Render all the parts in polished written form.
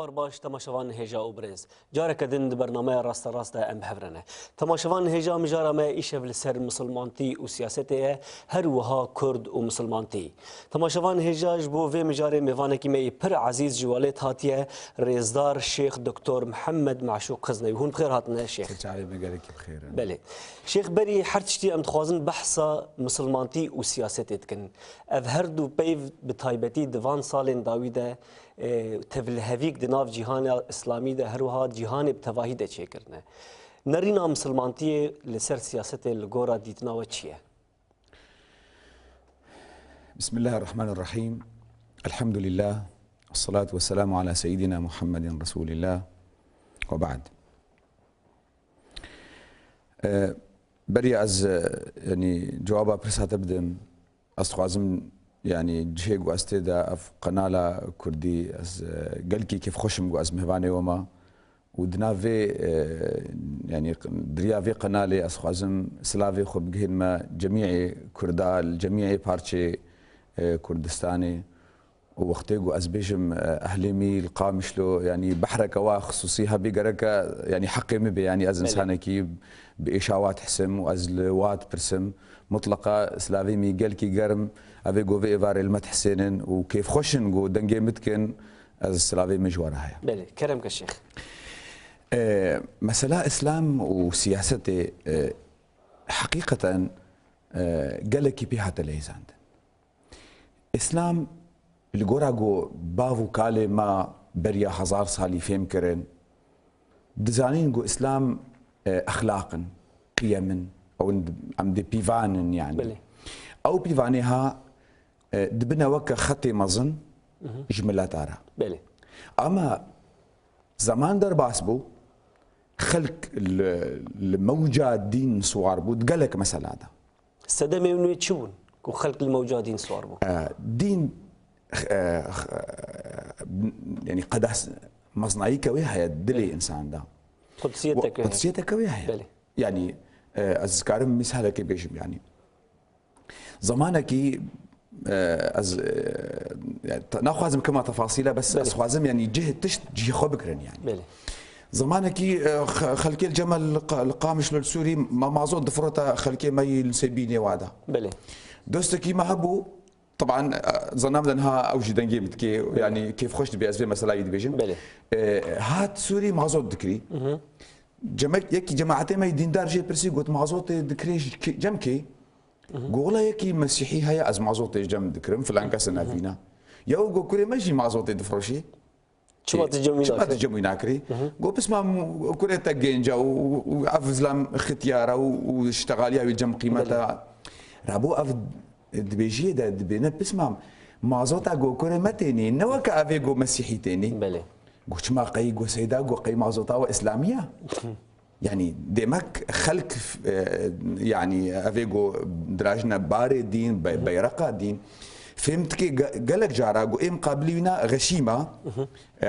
روار باش تماشوان هجا و برنز جارك دند برنامه راست راست ام بحفرنه تماشوان هجا مجارا ما ایشه بالسر مسلمانتی و سیاسته هر وها کرد و مسلمانتی تماشوان هجا جبو و مجاره میوانه کی می پر عزیز جوالت هاتیه رزدار شیخ دکتر محمد معشوق خزنوی هون بخير هاتنا شيخ تشعي مقالك بخير بله شيخ بري حرتشتي ام تخوازن بحثا مسلمانتي و سياستي تكن اف هردو بيف بتايبتي دفان سالين داويده تفلهفيك دناف جهان اسلامي ده هروها جهان بتواهي ده چيكرنه نرينا مسلمانتي لسر سياستي لغورا ديتنا وچيه بسم الله الرحمن الرحيم الحمد لله والصلاة والسلام على سيدنا محمد رسول الله وبعد بري از يعني جوابا برسا تبدم استخوازم يعني جهيق واستيدا اف قناة كردي از قلكي كيف خوشم واز مهباني وما ودنا في يعني دريا في قنالي استخوازم سلافي خب جهين ما جميع كردال جميع بارتشي كردستاني ووقتيقو أزبيجم أهليمي القامشلو يعني بحركة وخصوصيها بقركة يعني حقي مبي يعني أز إنسانكي بإشاوات حسم وأزلوات برسم مطلقة سلافيمي قالكي قرم أبي قوفي إيفاري المتحسنين وكيف خوشنقو دنجي متكن أز سلافي مجوارها هيا بله كرمك الشيخ مسألة إسلام وسياستي حقيقة قالكي بيها تليزان إسلام الجوراجو بافو كالي ما بريا هزار صالي فهم كرن دزانين جو إسلام أخلاقا قيما أو عم دي بيفان يعني بلي. أو بيفانها دبنا وكا خطي مظن جملات أرى بله أما زمان در باسبو خلق الموجة دين صوار بود قالك مثلا هذا السدمي منو يتشون وخلق الموجودين صور بو دين يعني قداس مصنعي كوي هي دلي انسان ده قدسيتك كوي هي يعني اذكارم مثال كي بيجم يعني زمانك از ناخذ كما تفاصيله بس اسخوازم يعني جهه تشت جي خبكرن يعني بلي زمانك خلكي الجمل القامش للسوري ما معزود دفرته خلكي ما يلسبيني وادا بلي دوستكي ما هبو طبعا ظننا انها اوجي دنجي بتكي يعني كيف خوش تبي اسفي مثلا يدبيجن هات سوري معزود ذكري يكي جماعتي ما يدين دار جي برسي قلت معزود ذكري جمكي قولا يكي مسيحي هي از معزود جم ذكرم فلان كاسنا فينا يا وقو كوري ماشي معزود دفروشي شو تجمعي ناكري قو بس ما كوري تاجينجا وافزلام ختياره واشتغاليها ويجم قيمتها رابو اف دبيجي ده دبينا بسمع معزوتا جو كوري متيني نوكا افي جو مسيحي تاني بلي قوش ما قي جو سيدا جو قي معزوتا واسلاميه يعني ديمك خلق يعني افي جو دراجنا باري دين بيرقا دين فهمت كي قالك جارا جو ايه مقابلينا غشيمه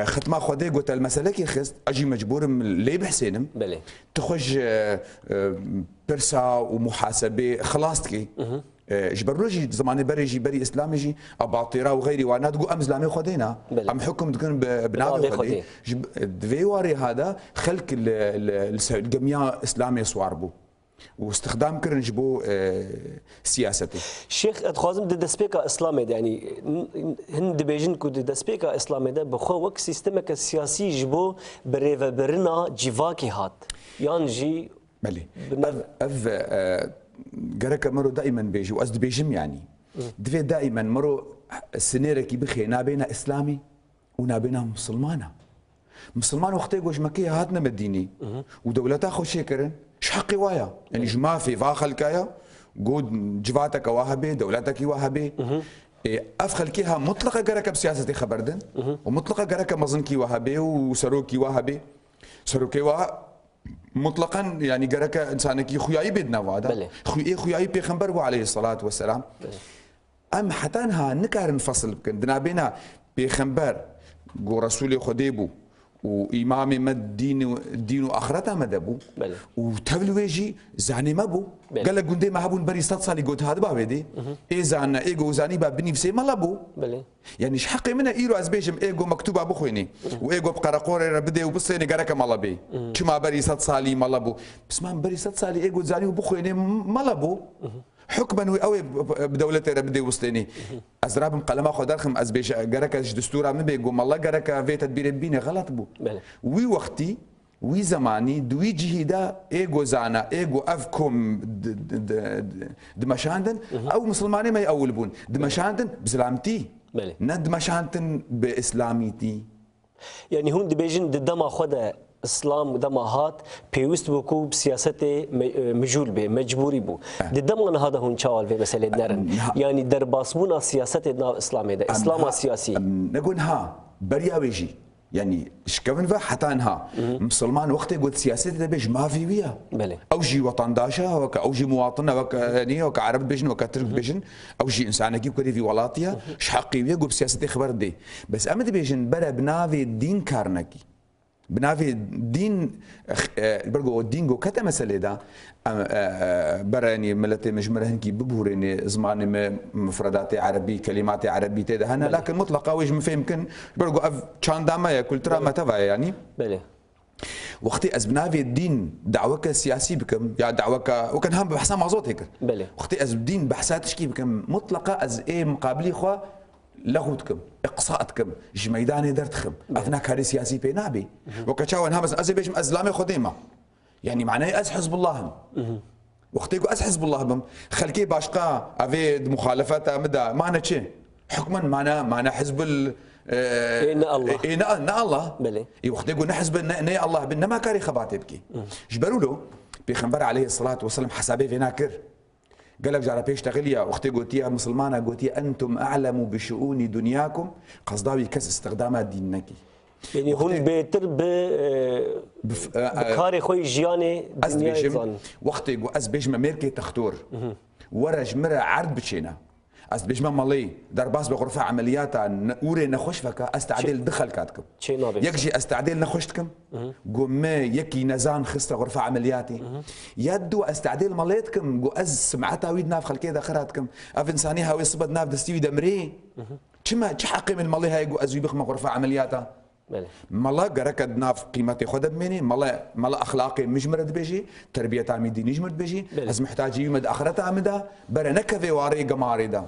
ختمه خدي قلت المساله كي خست اجي مجبور ليه بحسينم بلي تخرج برسا ومحاسبه خلاصتكي جبروجي زماني بريجي بري اسلامي جي اباطيرا وغيري وانا تقول ام اسلامي خدينا ام حكم تكون بنادي خدي دفيواري هذا خلق الجميع اسلامي صواربو واستخدام كرنجبو سياستي شيخ اتخوازم دي دسبيكا اسلامي يعني هند بيجن كو دي دسبيكا اسلامي ده بخو وك سيستمك السياسي جبو بريفا برنا جيفاكي هات يانجي بلي اف قرك مرو دائما بيجي وأزد بيجم يعني دفي دائما مرو السنيركي بخي نابينا اسلامي ونابينا مسلمان وقت يقول مكيه هاتنا مديني ودولتها خو شكرن شحقي وايا يعني جما في فاخل كايا قود جفاتك واهبي دولتك واهبي افخل كيها مطلقه قرك بسياستي خبردن ومطلقه قرك مظنكي واهبي وسروكي واهبي سروكي واهبي مطلقا يعني قرك انسانك خوياي بدنا وادا خوياي بيغمبر عليه الصلاه والسلام ام حتى انها نكار نفصل كندنا بينا بيغمبر قو رسولي خديبو وإمام ما الدين وآخرته ما دبو بله. وتبلويجي زاني ما بو بله. قال لك قندي ما هبون بري صالي قلت هذا بابي دي إيه زانا إيجو زاني باب بني بسي ما لبو بله. يعني إيش حقي منه إيرو أزبيجم إيجو مكتوب أبو خويني وإيجو بقرقوري ربدي وبصيني قرك ما لبي شما بري صالي ما لبو بس ما بري صالي إيجو زاني وبخويني ما لبو حكما قوي بدولة ربدي وسطيني أزرابم قلما خدرخم أزبيش قرك دستورة من بيقوم الله قرك في تدبير بيني غلط بو بله. وي وقتي وي زماني دوي جهيدا ايجو زانا ايجو افكم دمشاندن او مسلماني ما يقولبون دمشاندن بسلامتي بله. ندمشاندن باسلاميتي يعني هون دبيجن دما خدا اسلام ودما هات بيوست بوكو بسياسته مجول به مجبوري بو دما هذا هون شاول في مساله نرن يعني درباسبونا سياسته نا اسلامي ده اسلام سياسي نقول ها بريا ويجي يعني شكون حتى انها مسلمان وقت يقول سياسته بيج ما في ويا بله. او جي وطن داشا او جي مواطن يعني وك عرب بيجن وك ترك بيجن او جي انسان كيف كري في ولاتيا شحقي ويا قب سياسته خبر دي بس امد بيجن بلا بنافي الدين كارنكي بنافي الدين برجو الدين جو كتا مسألة دا براني ملتي مجمرهن كي ببوريني زمان مفردات عربي كلمات عربي تدا هنا لكن مطلقة ويش مفهمكن برجو كان داما كل ترى ما تبع يعني بله. وقتي از بنافي الدين دعوك سياسي بكم يا دعوك وكان هم بحسام مازوت هيك بله. وقتي از الدين بحساتش كي بكم مطلقة از ايه مقابلي خوا لغوتكم اقصاءتكم ايش ميداني درتكم اثناء كاري سياسي بينابي وكتشاون همس ازي بيش ازلامي خديمه يعني معناه از حزب الله وقتي از حزب الله بم خلكي باشقا افي مخالفات مدى معنى شي حكما معنى حزب ال إن الله إن الله بلي وقت يقول نحزب ني الله بنما كاري خباتي بكي جبروا له بيخنبر عليه الصلاه والسلام حسابي في ناكر قال لك جرى بيش تغليا اختي قلتيها مسلمانه قلتيها انتم اعلموا بشؤون دنياكم قصداوي كس استخدامات دينك يعني هون بيتر بكاري خوي جياني دنيا وقت يقول از بيش ميركي تختور ورج مرة عرض بتشينا از بيش مالي درباس بغرفه عملياتها نوري نخش فكا استعدل دخل كاتكم يكجي استعدل نخشتكم قوم يكي نزان خسته غرفه عملياتي يدو استعدل ماليتكم قو از سمعتها ويد ناف خلكي دخراتكم اف انساني هاوي صبد ناف دستيوي دمري شما تحقي من مالي هاي قو ازوي بخم غرفه عملياتها مالا قركد ناف قيمتي خدت مني مالا اخلاقي مجمرد بيجي تربيه عمي ديني جمرد بيجي از محتاج يمد اخرتها عمدا بر نكفي واري قماري دا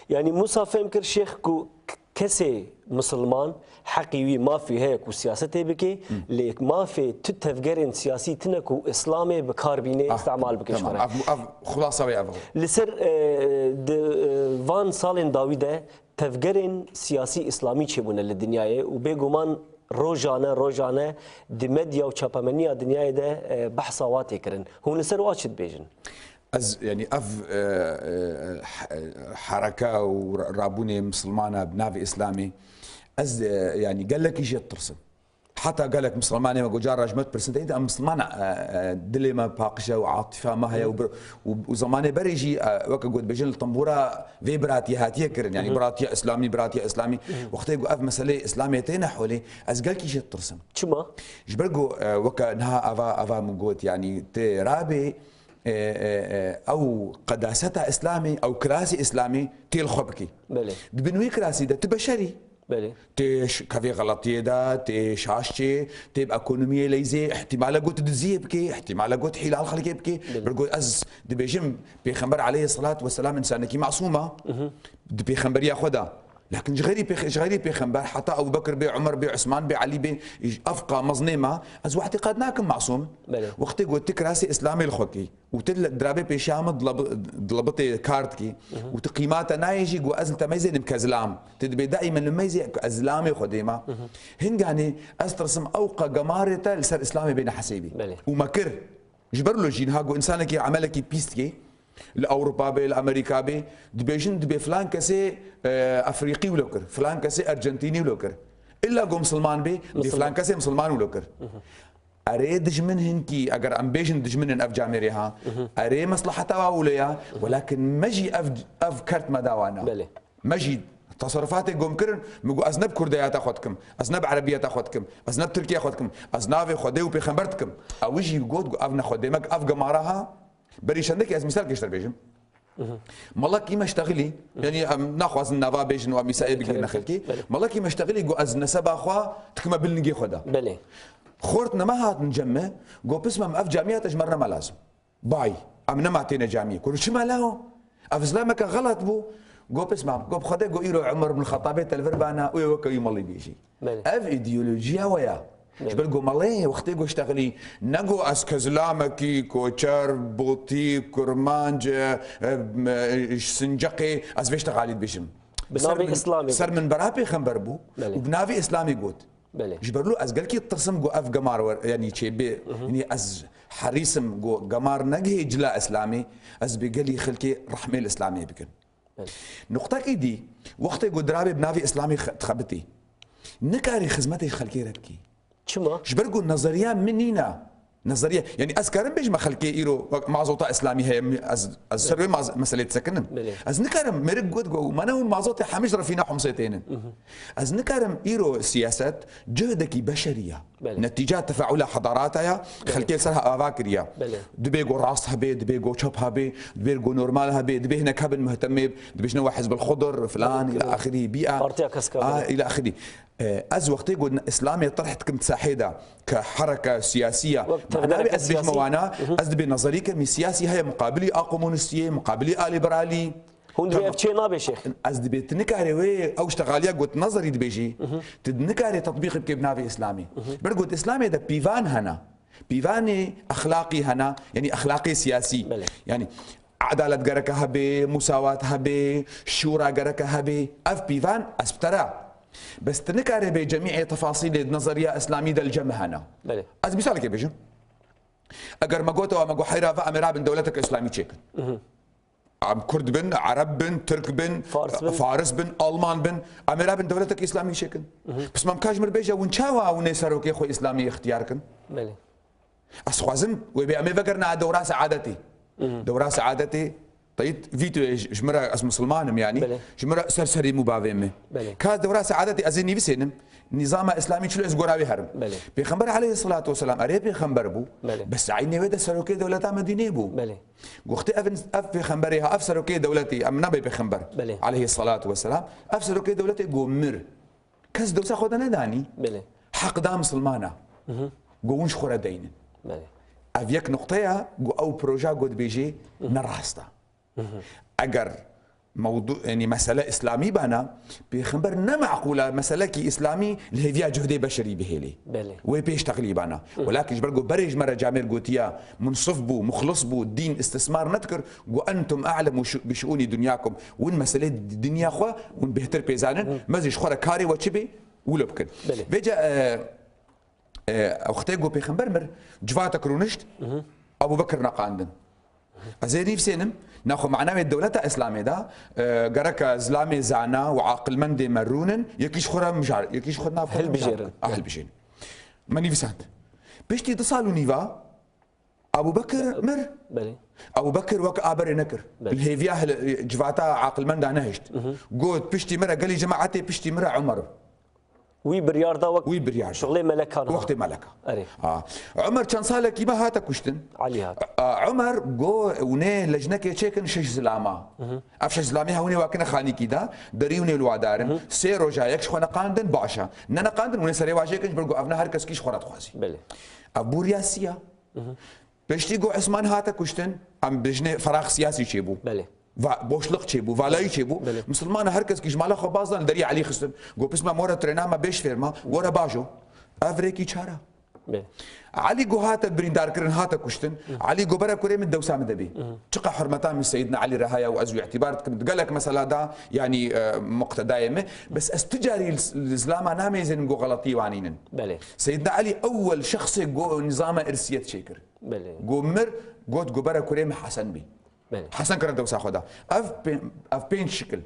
يعني موسى فهم كر شيخ كو كسي مسلمان حقيقي ما في هيك وسياسته بكي ليك ما في تتفجرين سياسي تنكو اسلامي بكاربيني استعمال بكيش تمام خلاصه ويا لسر فان سالين داويده تفجرين سياسي اسلامي تشبون للدنيا وبيجومان روجانه دمديا وشابامنيا دنيا ده بحثواتي كرن هون لسر واشد بيجن از يعني حركه ورابوني مسلمانه بنافي اسلامي از يعني قال لك يجي ترسم حتى قال لك مسلمانه ما جار رجمت برسنت انت مسلمان دلي ما باقشه وعاطفه ما هي وزمانه بريجي وقت قلت بيجن الطنبوره في براتي هاتيه كرن يعني براتي اسلامي وقت يقول اف مساله اسلاميتين حولي از قال لك يجي ترسم شما جبرجو وقت نها افا من قوت يعني رابي او قداستها اسلامي او كراسي اسلامي تيل خبكي بله بنوي كراسي ده تبشري بله تيش كافي غلطيه ده تيش عاشتي تبقى ايكونوميه ليزي احتمال قوت تدزيه بكي احتمال قوت حيل خلقي بكي برجو از دبيجم بيخنبر عليه الصلاه والسلام انسانك معصومه بيخنبر ياخذها لكن جغيري بيخنبر حتى ابو بكر بي عمر بي عثمان بي علي بي افقى مظنمه از اعتقادناكم معصوم وقت قلت كراسي اسلامي الخوكي وتل درابي بيشام ضلبتي كارتكي وتقيماتها نايجي وازل تميزي مكزلام تدبي دائما الميزي ازلامي خديمه هنغاني استرسم اوقع قمارته لسر اسلامي بين حسيبي ومكر جبر له جين هاغو انسانك عملك بيستكي لاوروبا بي لامريكا بي دبيجن دبي فلان كسي افريقي ولوكر فلان كسي ارجنتيني ولوكر الا قوم مسلمان بي فلان كسي مسلمان ولوكر اري دجمن هنكي اگر ام بيجن دجمن اف جامريها اري مصلحتها اوليا ولكن مجي اف كرت مداوانا مجي تصرفاتي قوم كرن مقو أزنب كرديات أخذكم أزنب عربيات أخذكم أزنب تركيا أخذكم أزنافي خديو بيخنبرتكم أو يجي يقول أفنا خديمك أفقى مراها بريش عندك از مثال كيشتر بيجم مالله كيما اشتغلي يعني ناخذ النافا بيجن ومسائل بيجي نخلكي مالله كيما اشتغلي جو از نسب اخوا تكما بالنجي خدا بله خورتنا ما هات نجمع جو بسمه مف جامعات اجمرنا ما لازم باي امنا ما تينا جامعه كل شيء ما له افزلامك غلط بو جو بسمه جو بخدا جو يرو عمر بن الخطاب تلفربانا ويوكا يملي بيجي اف ايديولوجيا ويا جبل جو مالي وقتي جو اشتغلي نجو اسكزلامكي كوتشر بوتي كرمانج سنجقي از بيشتغل بيشم بنافي اسلامي سر من برابي خنبربو وبنافي اسلامي قوت جبرلو از قال كي تصم جو اف قمار يعني تشي يعني از حريسم جو قمار نجي جلا اسلامي از بقالي خلكي رحمه الاسلامي بكن نقطه كي دي وقتي جو درابي بنافي اسلامي تخبتي نكاري خدمتي خلكي ربكي شما جبرقو النظريه منينا نظريه يعني اذكرن بيج ما خلكي ايرو معزوطه اسلامي هي از سر مساله سكنن از نكرم مرق قد جو ما نون معزوطه حمش رفينا حمصتين از نكرم ايرو سياسه جهدك بشريه نتيجه تفاعل حضاراتها خلكي سرها افاكريا دبيغو راسها بي دبيغو شبها بي دبيغو نورمالها بي دبي هنا كابن مهتم دبي شنو حزب الخضر فلان الى اخره بيئه الى اخره از وقتي قلنا اسلامي طرحت كم تساحيدا كحركه سياسيه انا از بيج موانا از دبي نظريه كم سياسي هي مقابلي كومونستيه مقابلي ليبرالي هون دبي اف تشي نابي شيخ از دبي تنكاري وي او اشتغاليا قلت نظري دبيجي تدنكاري تطبيق بكبنافي اسلامي برقلت اسلامي ده بيفان هنا بيفاني اخلاقي هنا يعني اخلاقي سياسي يعني عدالة جركها بي مساواتها بي شورى جركها بي اف بيفان اسبترا بس تنكاري بجميع تفاصيل النظريه اسلاميه الجمع هنا از مثال كيف بيجي اگر ما قلت وما قو حيرا فامرا بن دولتك اسلامي تشيكن عم كرد بن عرب بن ترك بن فارس بن المان بن امرا بن دولتك اسلامي تشيكن بس ما مكاجمر بيجا ونشاوا ونسروك اخو اسلامي اختياركن بله اسخوازم وبي امي فكرنا دورا سعادتي دورا سعادتي طيب فيتو جمرة اس مسلمانم يعني جمرة سرسري مبافيمه كاز دورا سعادتي ازني بسنم نظام اسلامي شلو اس غوراوي هرم بيغمبر عليه الصلاه والسلام اري بيغمبر بو بس عيني ودا سروكي دولتا مدينه بو وقت اف بيغمبرها اف سروكي دولتي ام نبي بيغمبر عليه الصلاه والسلام اف سروكي دولتي غومر كاز دوسا خدنا داني حق دا مسلمانه غونش خورا دين افيك نقطه او بروجا قد بيجي نراستا اگر موضوع يعني مسألة إسلامي بنا بخبر نمعقولة مسألة كي إسلامي اللي فيها جهد بشري بهيلي وبيش تغلي بنا ولكن جبرقو بريج مرة جامير قوتيا منصف بو مخلص بو الدين استثمار نذكر وأنتم أعلم بشؤون دنياكم وين مسألة الدنيا خوا وين بهتر بيزانن مزيج خورا كاري وتشبي ولو بكن بيجا أختي جو بيخنبر مر جفاتك رونشت أبو بكر نقاندن أزيري في سينم ناخذ معناه الدولة الإسلامية دا جرك إسلامي زعنا وعاقل من دي مرونن يكيش خورا مجار يكيش خورنا هل بجيرن أهل بجين ماني فسانت بيشتي اتصالوا نيفا أبو بكر مر أبو بكر وك آبر نكر الهيفيا جفاتا عاقل من دا نهشت قلت بيشتي مرة قال لي جماعتي بيشتي مرة عمر وي بريار دا وي بريار شغلي ملكه وقت ملكه أري. عمر كان صار لك كيما هاتا كشتن علي هات عمر جو ونه لجنك تشيكن شش زلاما افش زلامي هوني واكن خاني كيدا دريوني الوادارن سيرو جايكش خنا قاندن باشا ننا قاندن ونه سري واجيكن برغو افنا هر كس كيش خورات خوازي بله ابو رياسيا بشتي جو عثمان هاتا كشتن ام بجنه فراغ سياسي شيبو بله بوشلق چيبو فالاي چيبو مسلمان هركز كيش مالا خو بازن دري علي خصن جو بسمه مورا تريناما بيش فيرما ورا باجو افريكي چارا علي جو هاتا بريندار كرن هاتا كشتن علي جو برا كوري من دوسام دبي تقى حرمتان من سيدنا علي رهايا وازو اعتبارت كنت قال لك مثلا دا يعني مقتدايمه بس استجاري الاسلام نامي زين جو غلطي وعنينن سيدنا علي اول شخص جو نظام ارسيت شيكر جو مر جوت جو برا كوري حسن بي حسن كرنت دوسا خدا اف بين شكل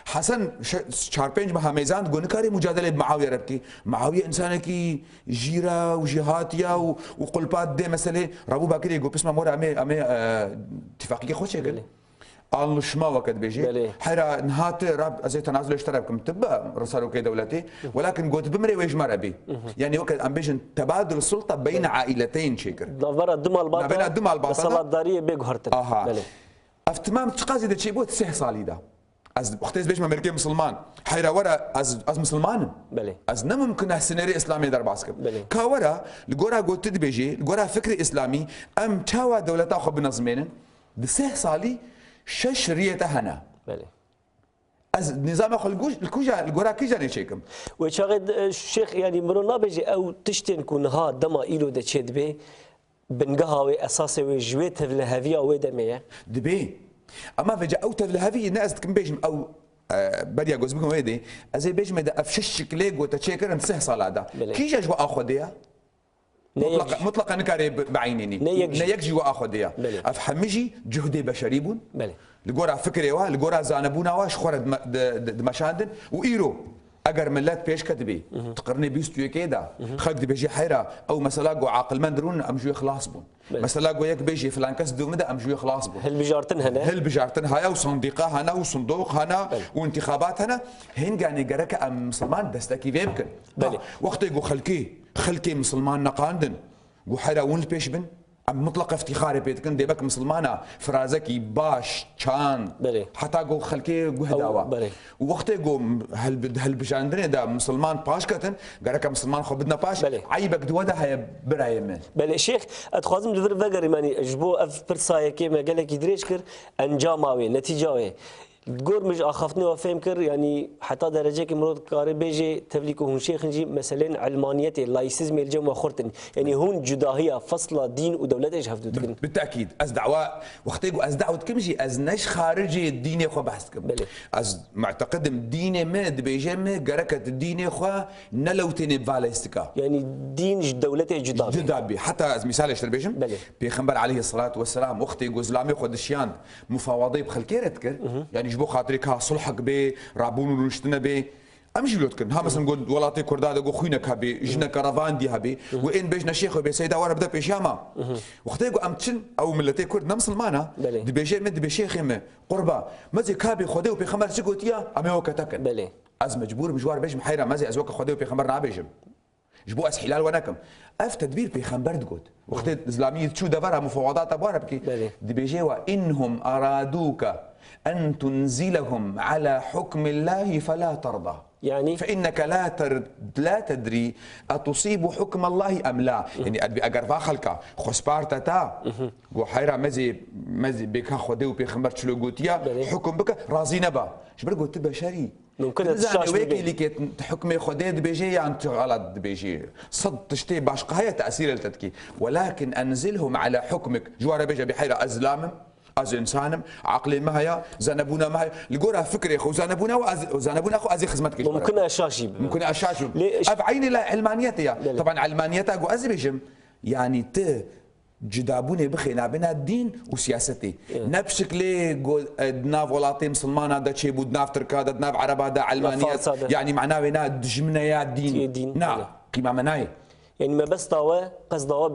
حسن شار بينج مها ميزان تقول نكاري مجادله بمعاويه ربكي معاويه انسانه كي جيره وجهاتيا وقلبات دي مساله رابو باكري يقول بسمه مور امي اتفاقيه خوش يقول النشما وقت بيجي حيرا نهات راب ازي تنازل اشتراك كم تبا رسالو كي دولتي ولكن قلت بمري ويش مر ابي يعني وقت امبيشن تبادل السلطه بين عائلتين شكر نظرة دمال باطا بين الدمال باطا الصلاة دارية بيجهرتن افتمام تقازي دا شيء بوت سه صالي دا از وقتاش بيش امريكي مسلمان حيرا ورا از مسلمان بله از نممكن سيناريو اسلامي در باسكب كاورا لغورا قلت بيجي لغورا فكر اسلامي ام تشاوا دولتا خو بنظمين دسه صالي شش ريته هنا بله از نظام خلقوش الكوجا الغورا كيجا نشيكم وشاغد الشيخ يعني مرونا بيجي او تشتين كون ها دما ايلو دا تشد بي بنقهاوي اساسي وجويت الهافيه ودميه دبي اما فجا او تلهافي ناس كم بيجم او بريا جوز بكم ويدي ازي بيجم دا افشش كليج وتشيكر نسه صلادا كيجا جو اخذيا مطلقا نكاري بعينيني نيك جو اخذيا افحمجي جهدي بشريبون لقورا فكري وا لقورا زانبونا واش خورد مشاندن وايرو اگر ملت پیش کتبی تقرنی بیستوی کیدا خلق دی بيجي حيرة او مثلا جو عاقل مندرون ام جو خلاص بون مثلا جو يك بيجي فلان كس دومدا ام جو خلاص بون هل بجارتن هنا هل بجارتن هيا وصنديقه هنا وصندوق هنا وانتخابات هنا هن قاني جرك ام مسلمان دستكي يمكن وقت يقول خلكي مسلمان نقاندن جو حيرة وين البيش بن ام مطلق افتخاري بيتكن ديبك مسلمانه فرازكي باش كان حتى جو خلكي جو هداوا وقت جو هل بجاندري دا مسلمان باش كتن قالك مسلمان خو بدنا باش عيبك دودا هي برايم بله شيخ اتخازم دبر فقر يعني جبو اف برسايه كيما قالك يدريش كر انجاماوي نتيجاوي تقول مش اخافتني وفهم كر يعني حتى درجه كي مرود كاري بيجي تفليكو هون شيخ نجي مثلا علمانيتي لايسيزم الجو خورتن يعني هون جداهيه فصله دين ودوله ايش هفدو بالتاكيد از دعوه وقت يقول از دعوه كمشي از نش خارجي الدين خو بحثكم از معتقد دين ما بيجي ما قركت الدين خو نلوتني فاليستيكا يعني دين دولته جدابي حتى از مثال ايش بيجم بيغمبر عليه الصلاه والسلام وقت يقول زلامي خو دشيان مفاوضي بخلكيرتك يعني جبو خاطرك ها صلحك بي رابون ونشتنا بي امشي لوتكن ها مثلا نقول ولاتي كرداد اقول خوينك هبي جنا كرفان دي هبي وين بيجنا شيخ بي سيدا ورا بدا بيشاما وقت يقول امتشن او ملتي كرد نمس المانا دي بيجي مد بشيخ قربا مزي كابي خدي وبي خمر سكوتيا امي وكتكن بلي از مجبور مجوار بيج محيره مزي ازوك خدي وبي خمر نابيجم جبو اس حلال ونكم اف تدبير بيخمبر تقول وقت الاسلاميه شو دفرها مفاوضات ابوار بكي دي بيجي وانهم ارادوك أن تنزلهم على حكم الله فلا ترضى يعني فإنك لا تدري أتصيب حكم الله أم لا يعني أدبي أقرفا خلقا خسبارتا تا وحيرا مزي بك خديو بيخمر تشلو قوتيا حكم بك راضي نبا شبر قلت بشري ممكن تشاش ويكي اللي كي حكمي خديد بيجي يعني غلط بيجي صد تشتي باش هي تأثير التتكي ولكن أنزلهم على حكمك جوار بيجي بحيرا أزلامم از انسانم عقلي ما هي زنبونا ما هي لقورها فكري خو زنبونا خو ازي خدمتك ممكن اشاشي ممكن اشاشي افعيني لا علمانيتها طبعا علمانيتها جو ازبيشم يعني ت جدابوني بخينا بين الدين وسياستي نبشكلي دناف ولاتي مسلمانه دا تشي بودناف تركا دا دناف عربا دا علمانيات يعني معناه بينا دجمنا يا الدين نعم قيمه مناي يعني ما بس طاوة قصدوا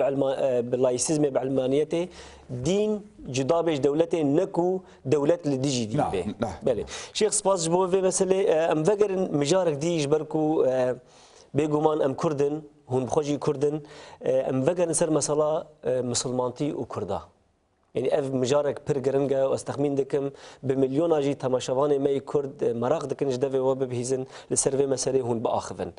باللايسيزم بعلمانيته دين جدابش دولته نكو دولة لديجي دي به بله شيخ سباس بو في مسألة ام فكر مجارك دي يجبركو بيجومان ام كردن هون بخوجي كردن ام فكر نسر مسألة مسلمانتي وكردا يعني اف مجارك برجرنجا واستخمين دكم بمليون اجي تماشواني ماي كرد مراق دكنش دافي وبهيزن لسيرفي مسألة هون باخذن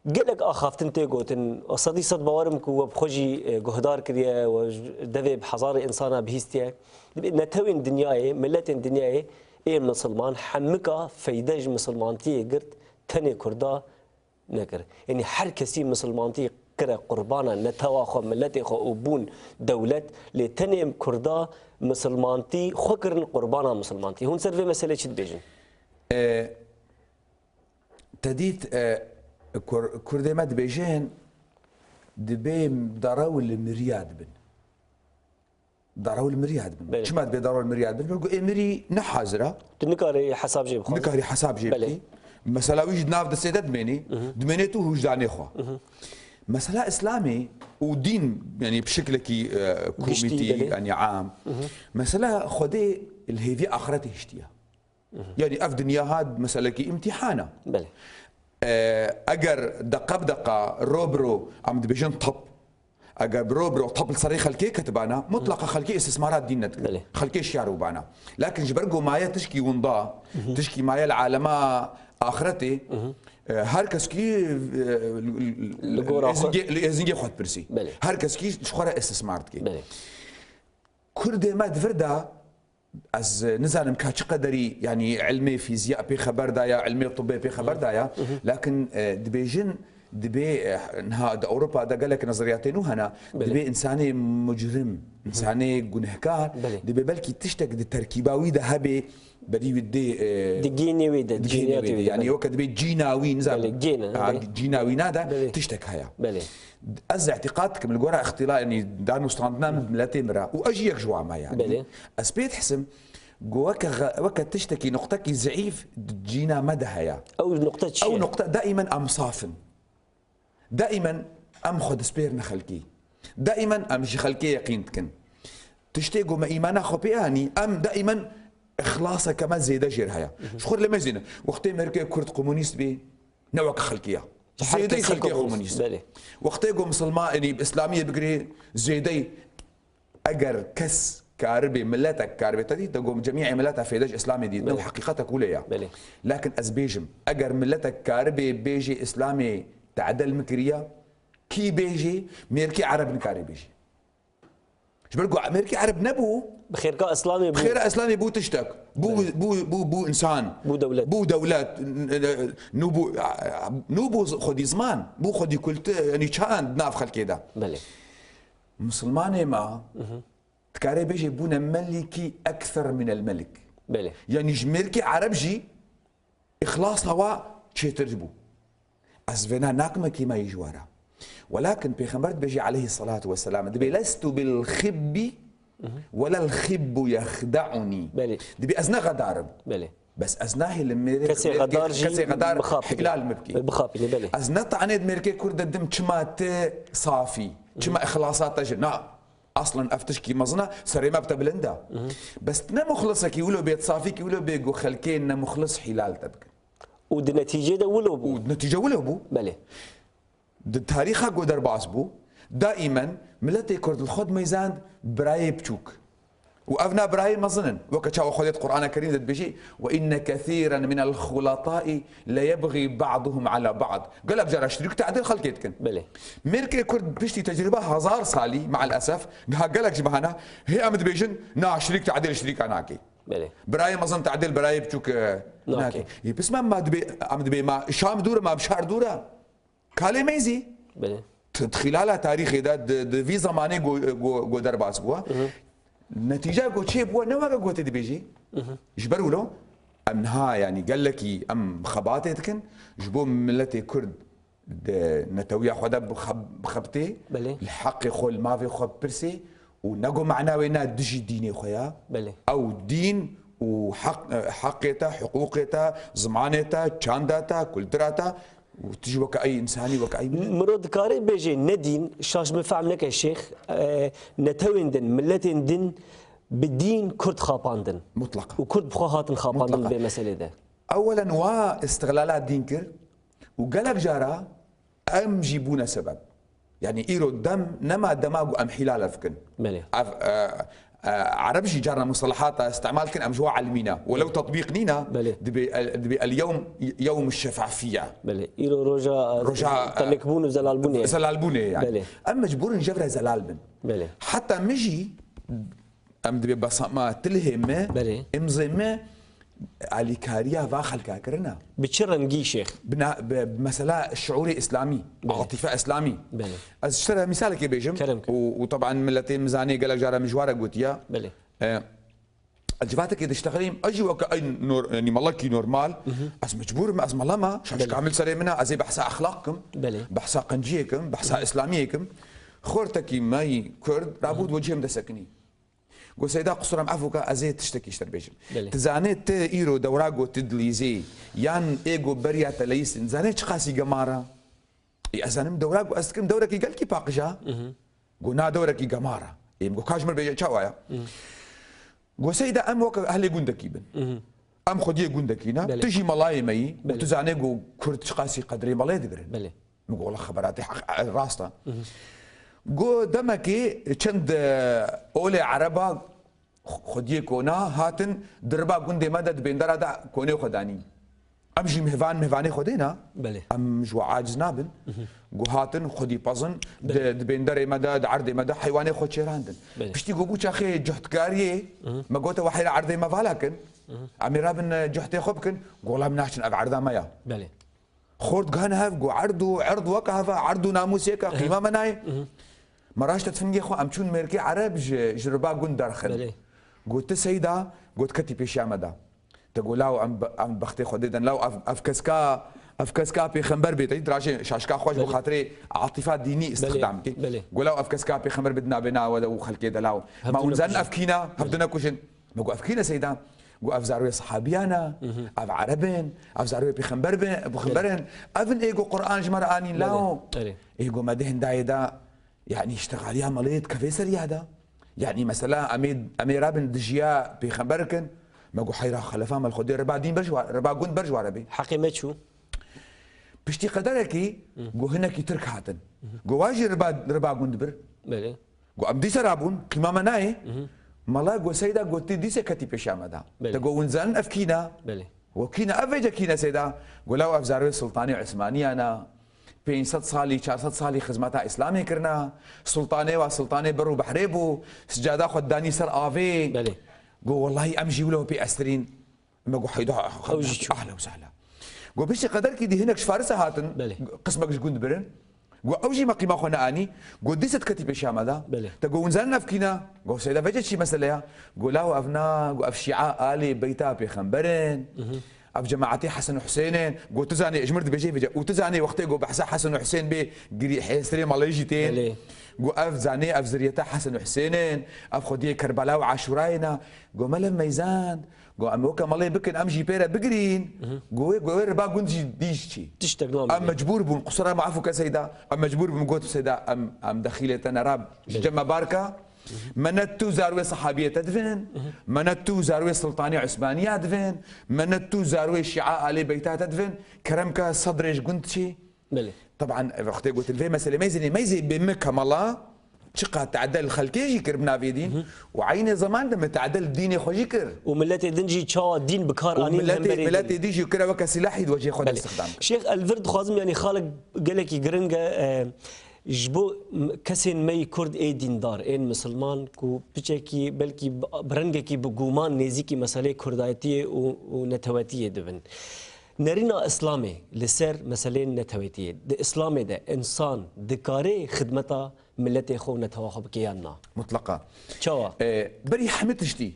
قلك اخافتن تيغوتن وصدي صد بوارمك وبخوجي جهدار كريا ودفي بحضارة انسانه بهيستيا نتوين دنياي ملتين دنياي اي مسلمان حمكا فيدج مسلمانتي قرت تاني كردا نكر يعني هر كسي مسلمانتي كره قربانا نتوا خو ملتي خو وبون دولت لتاني كردا مسلمانتي خكرن قربانا مسلمانتي هون سيرفي مسألة شد بيجن تديت كردي مد بيجين دبيم دراو المرياد بن دراو المرياد بن شو ماد بيدراو المرياد بن بيقول امري نحازره تنكاري حساب جيب خالص نكاري حساب جيبتي مثلا ويجد ناف دسيدات دمينيتو وجداني خو مثلا اسلامي ودين يعني بشكل كي كوميتي يعني عام مثلا خدي الهيفي اخرته هشتيها يعني اف دنيا هاد مساله كي امتحانه بله اگر دقه بدقه روبرو عم دبيجن طب اگر بروبرو طب الصريخ خلكي كتبانا مطلقه خلكي استثمارات دينتك خلكي شعر وبانا لكن جبرقو مايا تشكي ونضا تشكي مايا العالماء اخرتي هر کس کی ازنگی خود پرسی هر کس کی شخوره استثمارت کی کرد ما دفردا از نزانم كاتش قدري يعني علمي فيزياء بي خبر دايا علمي طبي بي خبر دايا لكن دبيجن دبي نها اوروبا دا قال لك نظرياتين وهنا دبي انساني مجرم انساني جنهكار دبي بلكي تشتك التركيباوي ده هبي بدي ودي دجيني ويدا يعني وقت دبي جيناوي نزال جيناوي نادا تشتك هيا از اعتقادك من الجورا اختلاء يعني دانو ستاندنا ملاتي مرا واجيك جوا ما يعني اسبيت حسم جواك وقت تشتكي نقطك ضعيف جينا مدى هيا او نقطه شيء او نقطه دائما ام صافن دائما ام خد سبيرنا خلكي دائما ام شي خلكي يقينتكن تشتيقوا ما ايمانا خبياني ام دائما اخلاصك كما زيدا جير هيا شخور لما زينا وقت مركي كرد كومونيست بي نوعك خلكيه زيدي خلكيه كومونيست وقت يقول مسلمان يعني اسلاميه بقري زيدي اجر كس كاربي ملتك كاربي تدي تقوم جميع ملتها في دج اسلامي دي نو حقيقتك ولا لكن ازبيجم اجر ملتك كاربي بيجي اسلامي تعدل مكريه كي بيجي ميركي عرب نكاري بيجي شبرقوا ميركي عرب نبو بخير اسلامي بخير اسلامي بو تشتك بو انسان بو دولات نوبو خدي زمان بو خدي كلت يعني كان ناف خلكي دا مسلماني ما تكاري بيجي بونا ملكي اكثر من الملك يعني جميركي عرب جي اخلاص هوا تشيترجبو أزفنا ناقمة كما يجوارا ولكن بيغمبرت بيجي عليه الصلاة والسلام دبي لست بالخب ولا الخب يخدعني دبي أزنا غدارب بس أزناه لما كسي غدار جي كسي غدار حلال مبكي بخابي أزنا طعنيد ميركي كرد الدم تشمات صافي تشما إخلاصات جنا اصلا افتشكي مزنا سري ما بتبلندا بس تنا مخلصك يقولوا بيت صافي يقولوا بيجو خلكين مخلص حلال تبك والنتيجه ده ولو بو والنتيجه ولو بو بله التاريخ حقو درباس بو دائما ملتي كرد الخد ميزان براي بتشوك وافنا براي مظنن وكتشاو خذت قران كريم بيجي وان كثيرا من الخلطاء لا يبغي بعضهم على بعض قال لك جرى شريك تعدل خلكيتكن بله ميركي كرد بيشتي تجربه هزار صالي مع الاسف قال لك جبهنا هي امد بيجن نا شريك تعدل شريك اناكي بله براي مظن تعدل براي بتشوك ناكي بس ما دبي ام دبي ما شام دوره ما بشهر دوره كالي ميزي بله خلالها تاريخي ده في زمانه جو درباس بوا نتيجه جو شيء بوا نوا جو تدبيجي يجبروا له ام نها يعني قال لك ام خباتتكن جبو ملتي كرد نتويا خدا بخبتي الحق خول ما في خب برسي ونقو معنا وينا دجي ديني خويا او دين وحق حقيته حقوقته زمانته شاندته كلتراته وتجي وكأي إنساني وكأي مرود كاري بيجي ندين شاش بفهم لك يا شيخ نتوين دن ملتين دن بالدين كرد خاباندن مطلقا وكرد بخوهات خاباندن بمسألة ده أولا واستغلالات دينكر وقالك جارا أم جيبونا سبب يعني إيرو الدم نما دماغو أم حلال أفكن عربجي جارنا مصطلحات استعمال كن امجوا علمينا ولو تطبيق نينا دبي اليوم يوم الشفافيه ايرو رجا تلكبون زلالبوني يعني اما مجبور نجبرها زلالبن حتى مجي ام دبي بصما تلهم امزمه علي كاريا فاخل كاكرنا بتشرم جي شيخ بمسألة شعوري اسلامي عاطفه اسلامي از اشترى مثالك يا بيجم وطبعا ملتين ميزانيه قال لك جاره مجواره قلت يا الجفاتك اذا اشتغلين اجي وكاي نور يعني ملكي نورمال از مجبور ما از ملما شاش كامل سري منها ازي بحث اخلاقكم بحث قنجيكم بحث اسلاميكم خورتكي ماي كرد لابد وجههم دسكني قو سيدا قصرم عفوكا ازي تشتكي اشتربيشن تزانيت ايرو دوراغو تدليزي يان ايغو بريا تليس زانيت قاسي جمارا اي ازانم دوراغو استكم دوركي قال كي باقجا قلنا دوركي جمارا يمكو كاجمر بيجا تشاوايا گو سیدا ام وک اهل گوندکی بن ام خودی گوندکینا تجي ملاي مي وتزاني گو كرد شقاسي قدري ملاي دبرن بله نقول خبراتي حق راستا گو دمكي چند اولي عربا خودی کونا هاتن دربا گوندي مدد بندرا دا كوني خداني امجي مهفاني خدينا بله ام جو عاجز نابن گو هاتن خودي بازن بندري مدد عرضي مدد حيواني خود شيراندن بشتي گو بوچا خي جهتكاريه ما قوت وحيل عرضي ما فالاكن اميرا بن جهتي خبكن قولا مناشن اب عرضا مايا بله خورد غانها گو عرض وكهفا عرض ناموسيك قيمه مناي مراش تفنجي خو امچون ميركي عرب جربا گون درخن بله قلت سيدا قلت كتي بيشامدا تقول لاو ام بختي خديدن لاو افكسكا بيخنبر بيت دراشي شاشكا خوش بخاطري عاطفات ديني استخدام كي قول لاو افكسكا بيخنبر بدنا بنا وخلكي دلاو ما ونزن افكينا هبدنا كوشن ما قو افكينا سيدا قو افزاروي صحابيانا اف عربين افزاروي بخنبرن افن ايغو قران جمر انين لاو ايغو مدهن دايدا يعني اشتغل يا مليط كفيسر يادا يعني مثلا امير بن دجيا بيخبركن ما قو حيرا خلفا مال خدي ربا دين برجوا ربا قند برجوا عربي حقي ما شو بشتي قدركي قو هناك ترك هاتن قو واجي ربا قند بر بله قو ابدي سرابون كما مناي مالا قو سيدا قو تدي سكتي بشامدا تقو ونزان افكينا بله وكينا افجا كينا سيدا قو لو افزاروي سلطاني عثماني انا 500 صالي 400 صالي خدمتا اسلامي كرنا سلطاني برو بحريبو سجاده خداني سر افي بله قو والله امجي ولو بأسترين ما قو حيدو اهلا وسهلا قو بشي قدرك دي هناك شفارسه هاتن بله قسمك شكون برن قو اوجي ما قيمه خونا اني قو ديست كتب الشام هذا بله تقو نزلنا فينا قو سيدا فجت شي مساله قو لاو افنا قو اف شيعاء الي بيتا بخنبرن اف جماعتي حسن وحسين قو تزاني اجمرت بيجي فجا وتزاني وقتي قو بحسا حسن وحسين بي قري حيسري ماليجيتين قو اف زاني اف زريتا حسن وحسين اف خديه كربلاء وعاشوراينا قو ملم ميزان قو اموكا مالي بكن امجي بيرا بقرين قو ربا قندجي ديشتي تشتغل ام مجبور بن قصرا معفو كسيدا ام مجبور بن قوت سيدا ام دخيله انا راب جمع باركه منتو زاروي صحابيه تدفن منتو زاروي سلطانيه عثمانيه تدفن منتو زاروي شيعاء الي بيتات تدفن كرمك صدرج قندشي بله طبعا وقتي قلت الفي مساله ميزي بمكه مالا شقها تعدل الخلكي يجيكر بنافيدين وعين زمان لما تعدل الدين خوجيكر وملتي دنجي تشاو الدين بكار اني ملتي ديجي كرا وك سلاح يوجه خد استخدام شيخ الفرد خازم يعني خالق قال لك جرنجا جبو كسين مي كرد اي ديندار ان مسلمان كو بيچكي بلكي برنگكي بگومان نزيكي مساله كردايتي ونتواتيه دبن نرينا اسلامي لسر مساله نتواتيه د اسلامي ده انسان دكاري خدمته ملتي خو نتواخب كيانا مطلقه تشوا بري حمتشتي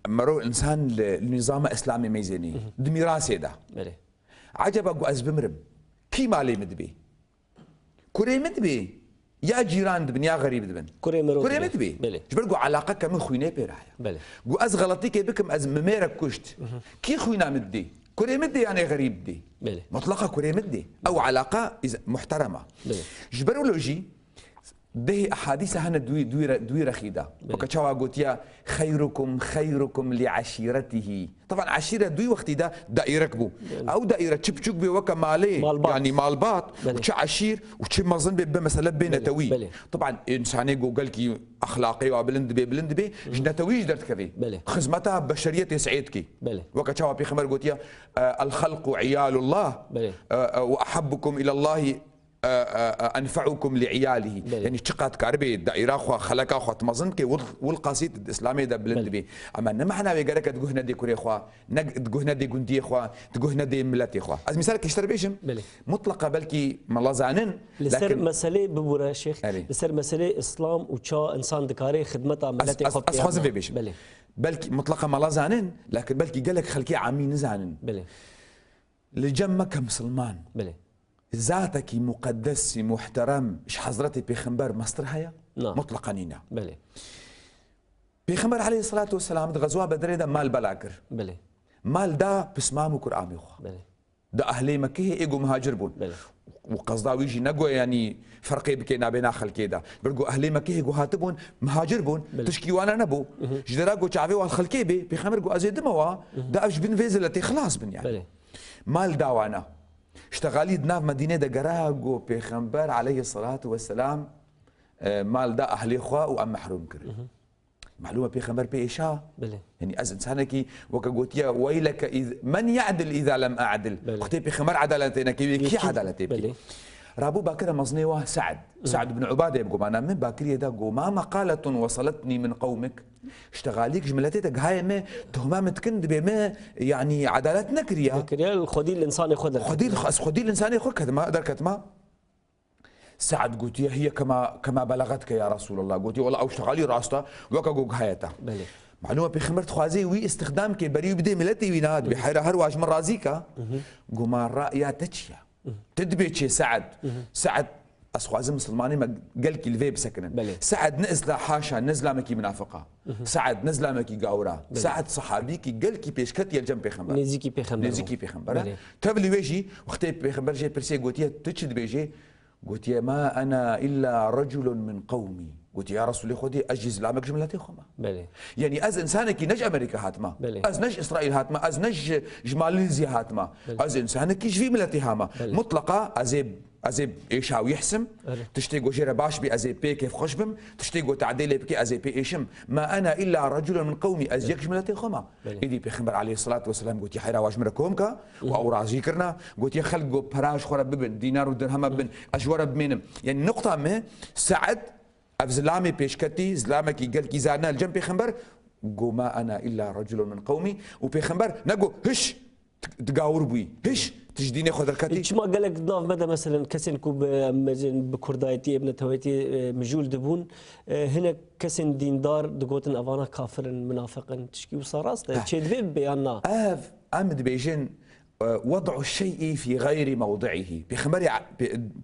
مرو انسان النظام الاسلامي ميزاني دميراسي ده بله عجبا قو ازبمرب كي مالي مدبي كوري مدبي يا جيران دبن يا غريب دبن كوري مدبي بله جبر قو علاقه كم خوينه بيرايا بله قو از غلطي كي بكم از مميرك كشت كي خوينا مدي كوري مدي يعني غريب دي بله مطلقه كوري مدي او علاقه محترمه بله جبروا لوجي ده احاديث هنا دوي رخيده وكتشوا قوتيا خيركم لعشيرته طبعا عشيره دوي وقت ده دائره كبو او دائره تشبشوك بوكا مالي يعني مالبات وتش عشير وتش مظن بمثلا بينتوي طبعا انساني قال كي اخلاقي وبلند بي جنتوي جدرت كذي خدمتها بشريه يسعدك وكتشوا بخمر قوتيا الخلق عيال الله واحبكم الى الله انفعكم لعياله يعني تشقات كاربي الدائره خو خلقا خو تمزن كي والقصيد الاسلامي ده بلند بي اما نما حنا بيقالك تقول دي كوري خو تقول دي جندي خو تقول دي ملتي خو از مثال كيشتر بيشم مطلقه بلكي ملازانن لسر مساله ببورا شيخ لسر مساله اسلام وشا انسان دكاري خدمته ملتي خو اسخوز في بيشم بلكي مطلقه ملازانن لكن بلكي قالك خلكي عامين زانن لجمك مسلمان ذاتك مقدس محترم ايش حضرتي بيخنبر مصدر هيا مطلقا نينا بلي بيخنبر عليه الصلاه والسلام غزوه بدر ده مال بلاكر بلي مال ده بسمام قرآن يخو بلي دا اهلي مكه ايجو مهاجر بون وقصدا ويجي نقو يعني فرقي بكينا بين خلكي دا برجو اهلي مكه ايجو هاتبون مهاجر بون تشكي وانا نبو جدراجو تشافي والخلكي بي بخمرجو ازيد موا دا اش بن فيزلتي خلاص بن يعني مال داوانا اشتغالي دناف مدينه دا جراجو بخمبر عليه الصلاه والسلام مال دا اهلي خوا وام محروم كري معلومه بيخمر بإيشا يعني از انسانك وكغوتيا ويلك من يعدل اذا لم اعدل اختي بيخمر عدالتنا كي عدالتي رابو باكر مزنيوه سعد بن عباده يبقوا معنا من باكر يدا ما مقاله وصلتني من قومك اشتغاليك جملتك هاي ما تهمه متكند بما يعني عدالتنا كريا خدي الانسان ياخذ خدي الانسان ياخذ كذا دركت ما سعد قلت هي كما بلغتك يا رسول الله قلت والله او اشتغالي راستا وكا هايتا معلومه بخمرت خوازي وي استخدام كي بريو بدي ملتي ويناد بحيره هرواج من رازيكا قما الرأي تشيا تدبيتشي سعد اسخوازم مسلماني ما قال كي الفيب سكنن سعد نزل حاشا نزل مكي منافقه سعد نزل مكي قاورا سعد صحابي كي قال كي بيشكت يا جنب بيخمبر نزيكي بيخمبر تبلي ويجي وقتي بيخمبر جي برسي قلت تشد بيجي قلت يا ما أنا إلا رجل من قومي قلت يا رسول الله خدي أجز لامك جملتي خما يعني أز إنسانك نج أمريكا هاتما أز نج إسرائيل هاتما أز نج ماليزيا هاتما أز إنسانك جفي ملتي هاما مطلقة أزيب إيشاو يحسم تشتيقو جيرا باش بي أزيب بي كيف خشبم تشتيقو تعديلي بكي أزيب بي إيشم ما أنا إلا رجل من قومي أز يك جملتي خما إذي بيخمر عليه الصلاة والسلام قلت يا حيرا واش مركومكا وأورا ذكرنا قلت يا خلقو براش خورا ببن دينار ودرهم ببن أجورا بمينم يعني نقطة ما سعد أفزلامي بيشكتي زلامك قال كي زارنا الجنب بيخمر قو ما أنا إلا رجل من قومي وبيخمر نقو هش تقاور بوي هش تجديني خذ الكاتي شو ما قال لك ضاف مدى مثلا كسن كوب بكردايتي ابن تويتي مجول دبون هنا كسن ديندار دقوتن افانا كافر منافق تشكي وصاراست تشي بيانا امد بيجن وضع الشيء في غير موضعه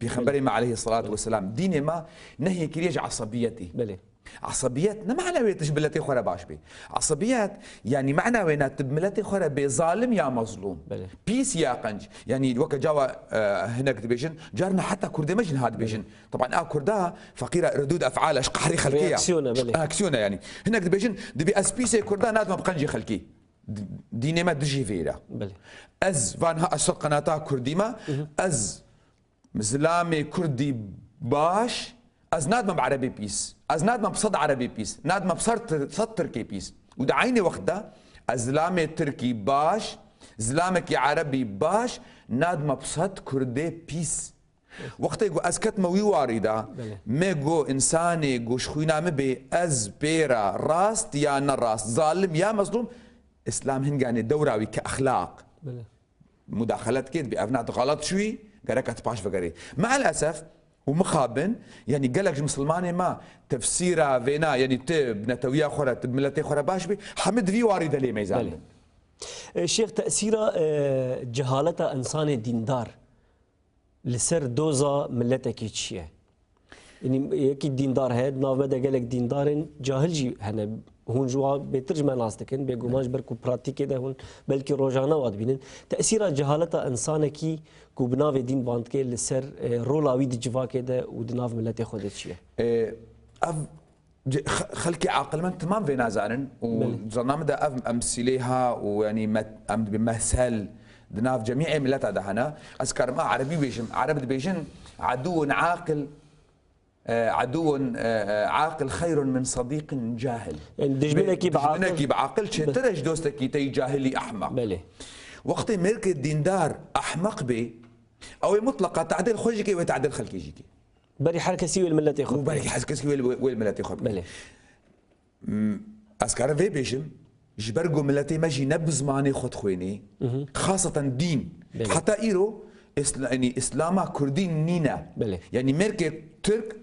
بخبري ما عليه الصلاه والسلام ديني ما نهي كريج عصبيتي عصبيات معنى وين تجبلتي خورا باش بي عصبيات يعني معنى وين تبملتي خورا بظالم يا مظلوم بيس يا قنج يعني وكا جاوا هناك دبيجن جارنا حتى كردي مجن هاد بيجن طبعا كردها فقيره ردود افعال اش قحري خلقيه اكسيونا يعني هناك دبيجن دبي اسبيسي كردا ناد ما بقنجي خلقي ديني ما دجي فيرا از فانها اشر قناتها كردي ما از مزلامي كردي باش از ناد ما بعربي بيس از ناد ما بصد عربي بيس ناد ما بصر صد تركي بيس وده عيني وقتها ازلامي تركي باش زلامك عربي باش ناد ما بصد كردي بيس وقتها يقول اسكت موي وارده ما جو انساني جو شخوينا مبي از بيرا راست يا نراست ظالم يا مظلوم اسلام هنجاني دوراوي كاخلاق مداخلات كده بأفناء غلط شوي قالك باش فقري مع الاسف ومخابن يعني قالك مسلماني ما تفسيرها فينا يعني تب نتويا خورا تب ملتي خورا باش بي حمد في وارده لي ميزان الشيخ تأثير جهالة انسان ديندار لسر دوزا ملتك تشيه يعني يكي ديندار هاد ناف مدى قالك ديندار جاهل جي هنا هون جوا بترجمه ناستكن بيقوماش بركو براتيكي ده هون بلكي روجانا واد بينن تأثير جهالة انسانكي كو بناف دين باندكي لسر رولاوي دي جوا كده ودناف ملتي خودت شيه خلكي عاقل من تمام في نازارن وزرنامه ده امثليها ويعني بمثال دناف جميع ملتها دهنا اذكر ما عربي بيجم عربي بيجن عدو عاقل خير من صديق جاهل يعني دجمنكي بعاقل ترج دوستكي تي جاهلي احمق بله وقت ملك الديندار احمق بي او مطلقه تعديل خوجيكي وتعديل خلكيجيكي بري حركه سوي الملت ياخذ وبري حركه سوي الملت ياخذ بله اسكار في بيجم جبرجو ملتي ماجي نبز ماني خد خويني خاصه دين بله. حتى ايرو يعني اسلاما كردين نينا بله. يعني ملك ترك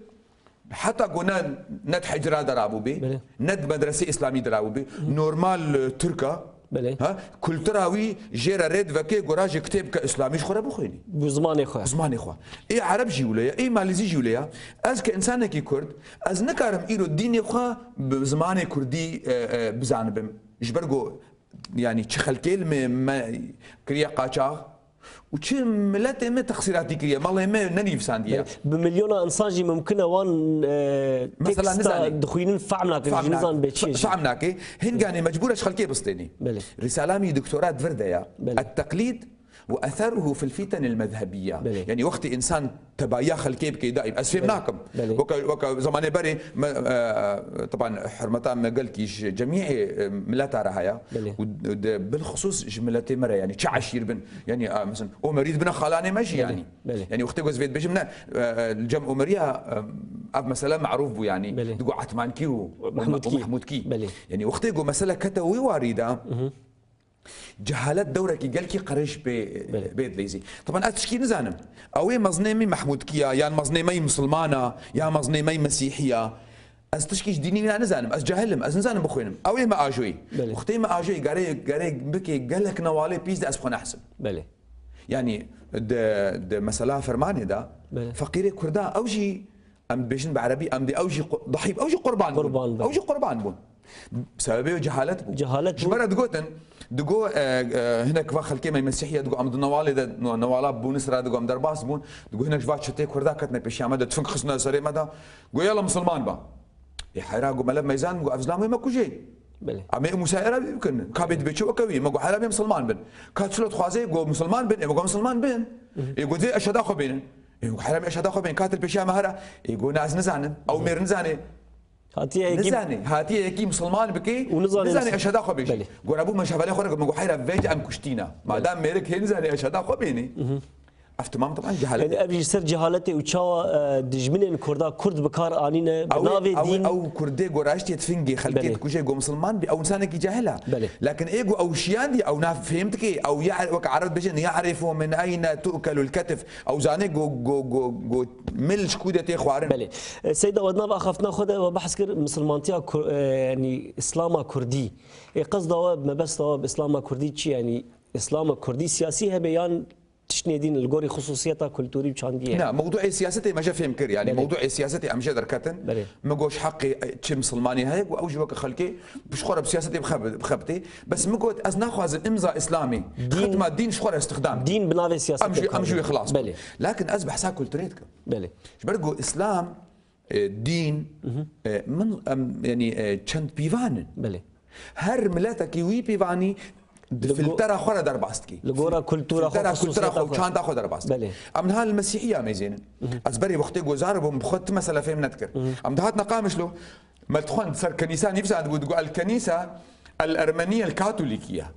حتى قلنا ند حجرة درابو بي ند مدرسة إسلامية درابو بي نورمال تركا ها كل تراوي جيرا ريد فكي قراج كتاب كإسلامي شخورا بخويني بزمان خوا زمان خوا إيه عرب جيوليا إيه ماليزي جيوليا أز كإنسان كي كرد أز نكارم إيرو الدين خوا بزمان كردي بزانبم جبرجو يعني تشخل كلمة كريا قاچاغ وشي ملاتي ما تقصيراتي كريا مالله ما ننيف سانديا بمليون انسان جي ممكنه وان مثلا نزاني دخوينين فعمناك نزان بتشي فعمناك هن كاني مجبورة خلقي بسطيني رسالامي دكتوراه فرديا التقليد واثره في الفتن المذهبيه بلي. يعني وقت انسان تبايا خلقي بكي دائم اسفهمناكم وكا زمان بري طبعا حرمتها ما قال كيش جميع ملات راهيا بالخصوص جملتي مره يعني تشعشير بن يعني مثلا مريض بنا خلاني ماشي يعني يعني وقت جوز فيت بجمنا الجمع امريه مثلا معروف بو يعني تقول عثمان كي ومحمود كي يعني وقت جو مساله كتوي وارده جهالات دورك قال كي قريش بيت ليزي طبعا اتشكي نزانم اوي مظنمي محمود كيا يا مظنمي مسلمانه يا مظنمي مسيحيه از تشكيش ديني انا نزانم از جاهلم از نزانم بخوينم اوي ما اجوي اختي ما اجوي قاري بكي قال لك نوالي بيز اس بخون احسن بله يعني د مساله فرماني دا فقير كردا اوجي ام بيشن بعربي ام دي اوجي ضحيب اوجي قربان اوجي قربان بون بسبب جهالت جبرت قوتن دقو هنا كفا خلكي ما مسيحيه دقو ام نوالد نوالا بونسرا دقو ام درباس بون دقو هنا كفا شتي كردا كتنا بيشامه تفنك خصنا سري مدى قو يلا مسلمان با يحرا قو ملب ميزان قو افزلام ما كوجي بله امي مسائره يمكن كابيت بيتشو كوي ما قو حرا مسلمان بن كاتشلو خوازي قو مسلمان بن قو مسلمان بن يقول زي اشهد اخو بين يقول حرا اشهد اخو بين كاتل بيشامه هرا يقول ناس نزان او مير نزاني هاتي يكي مسلمان بكي نزاني اشهد اخو بيش قول ابو ما شاف عليه خرج ما حيره فيج ام كشتينا ما دام ميرك هنزاني اشهد اخو بيني افتمام طبعا جهالتي يعني ابي سر جهالتي وتشا دجمن كردا كرد بكار انينا بنافي دين او كردي قراشتي تفنجي خلكيت كوجي جو مسلمان او انسانك جاهله لكن ايجو او شياندي او ناف فهمتك او يعرف عرب بجن يعرف من اين تؤكل الكتف او زاني جو ملش كودتي خوارن بله سيده ودنا اخفنا خذ بحث كر مسلمانتي يعني اسلام كردي قصده ما بس اسلام كردي يعني اسلام كردي سياسي بيان تشني دين الجوري خصوصيتها كلتوري بشانديه لا موضوع سياستي ما جا فهم كر يعني بلي. موضوع سياستي ام جدر كتن ما جوش حقي تشم مسلماني هيك واوجي وك خلكي بشخور بسياستي بخبتي بس ما قلت از ناخذ امضاء اسلامي ختمه دين شخور استخدام دين بنافي سياستي امشي خلاص بلي. لكن اصبح سا كلتوريتك بلي برجو اسلام دين من يعني تشند بيفان بلي هر ملاتك وي بيفاني فلترة خورا درباستكي لغورا كلتورا خو كان تاخذ درباست ام نهال المسيحيه ميزين ازبري وقت جوزاربهم بخط مثلا فهم نذكر ام دهاتنا قامش له ما تخون صار كنيسه نفسها تقول الكنيسه الارمنيه الكاثوليكيه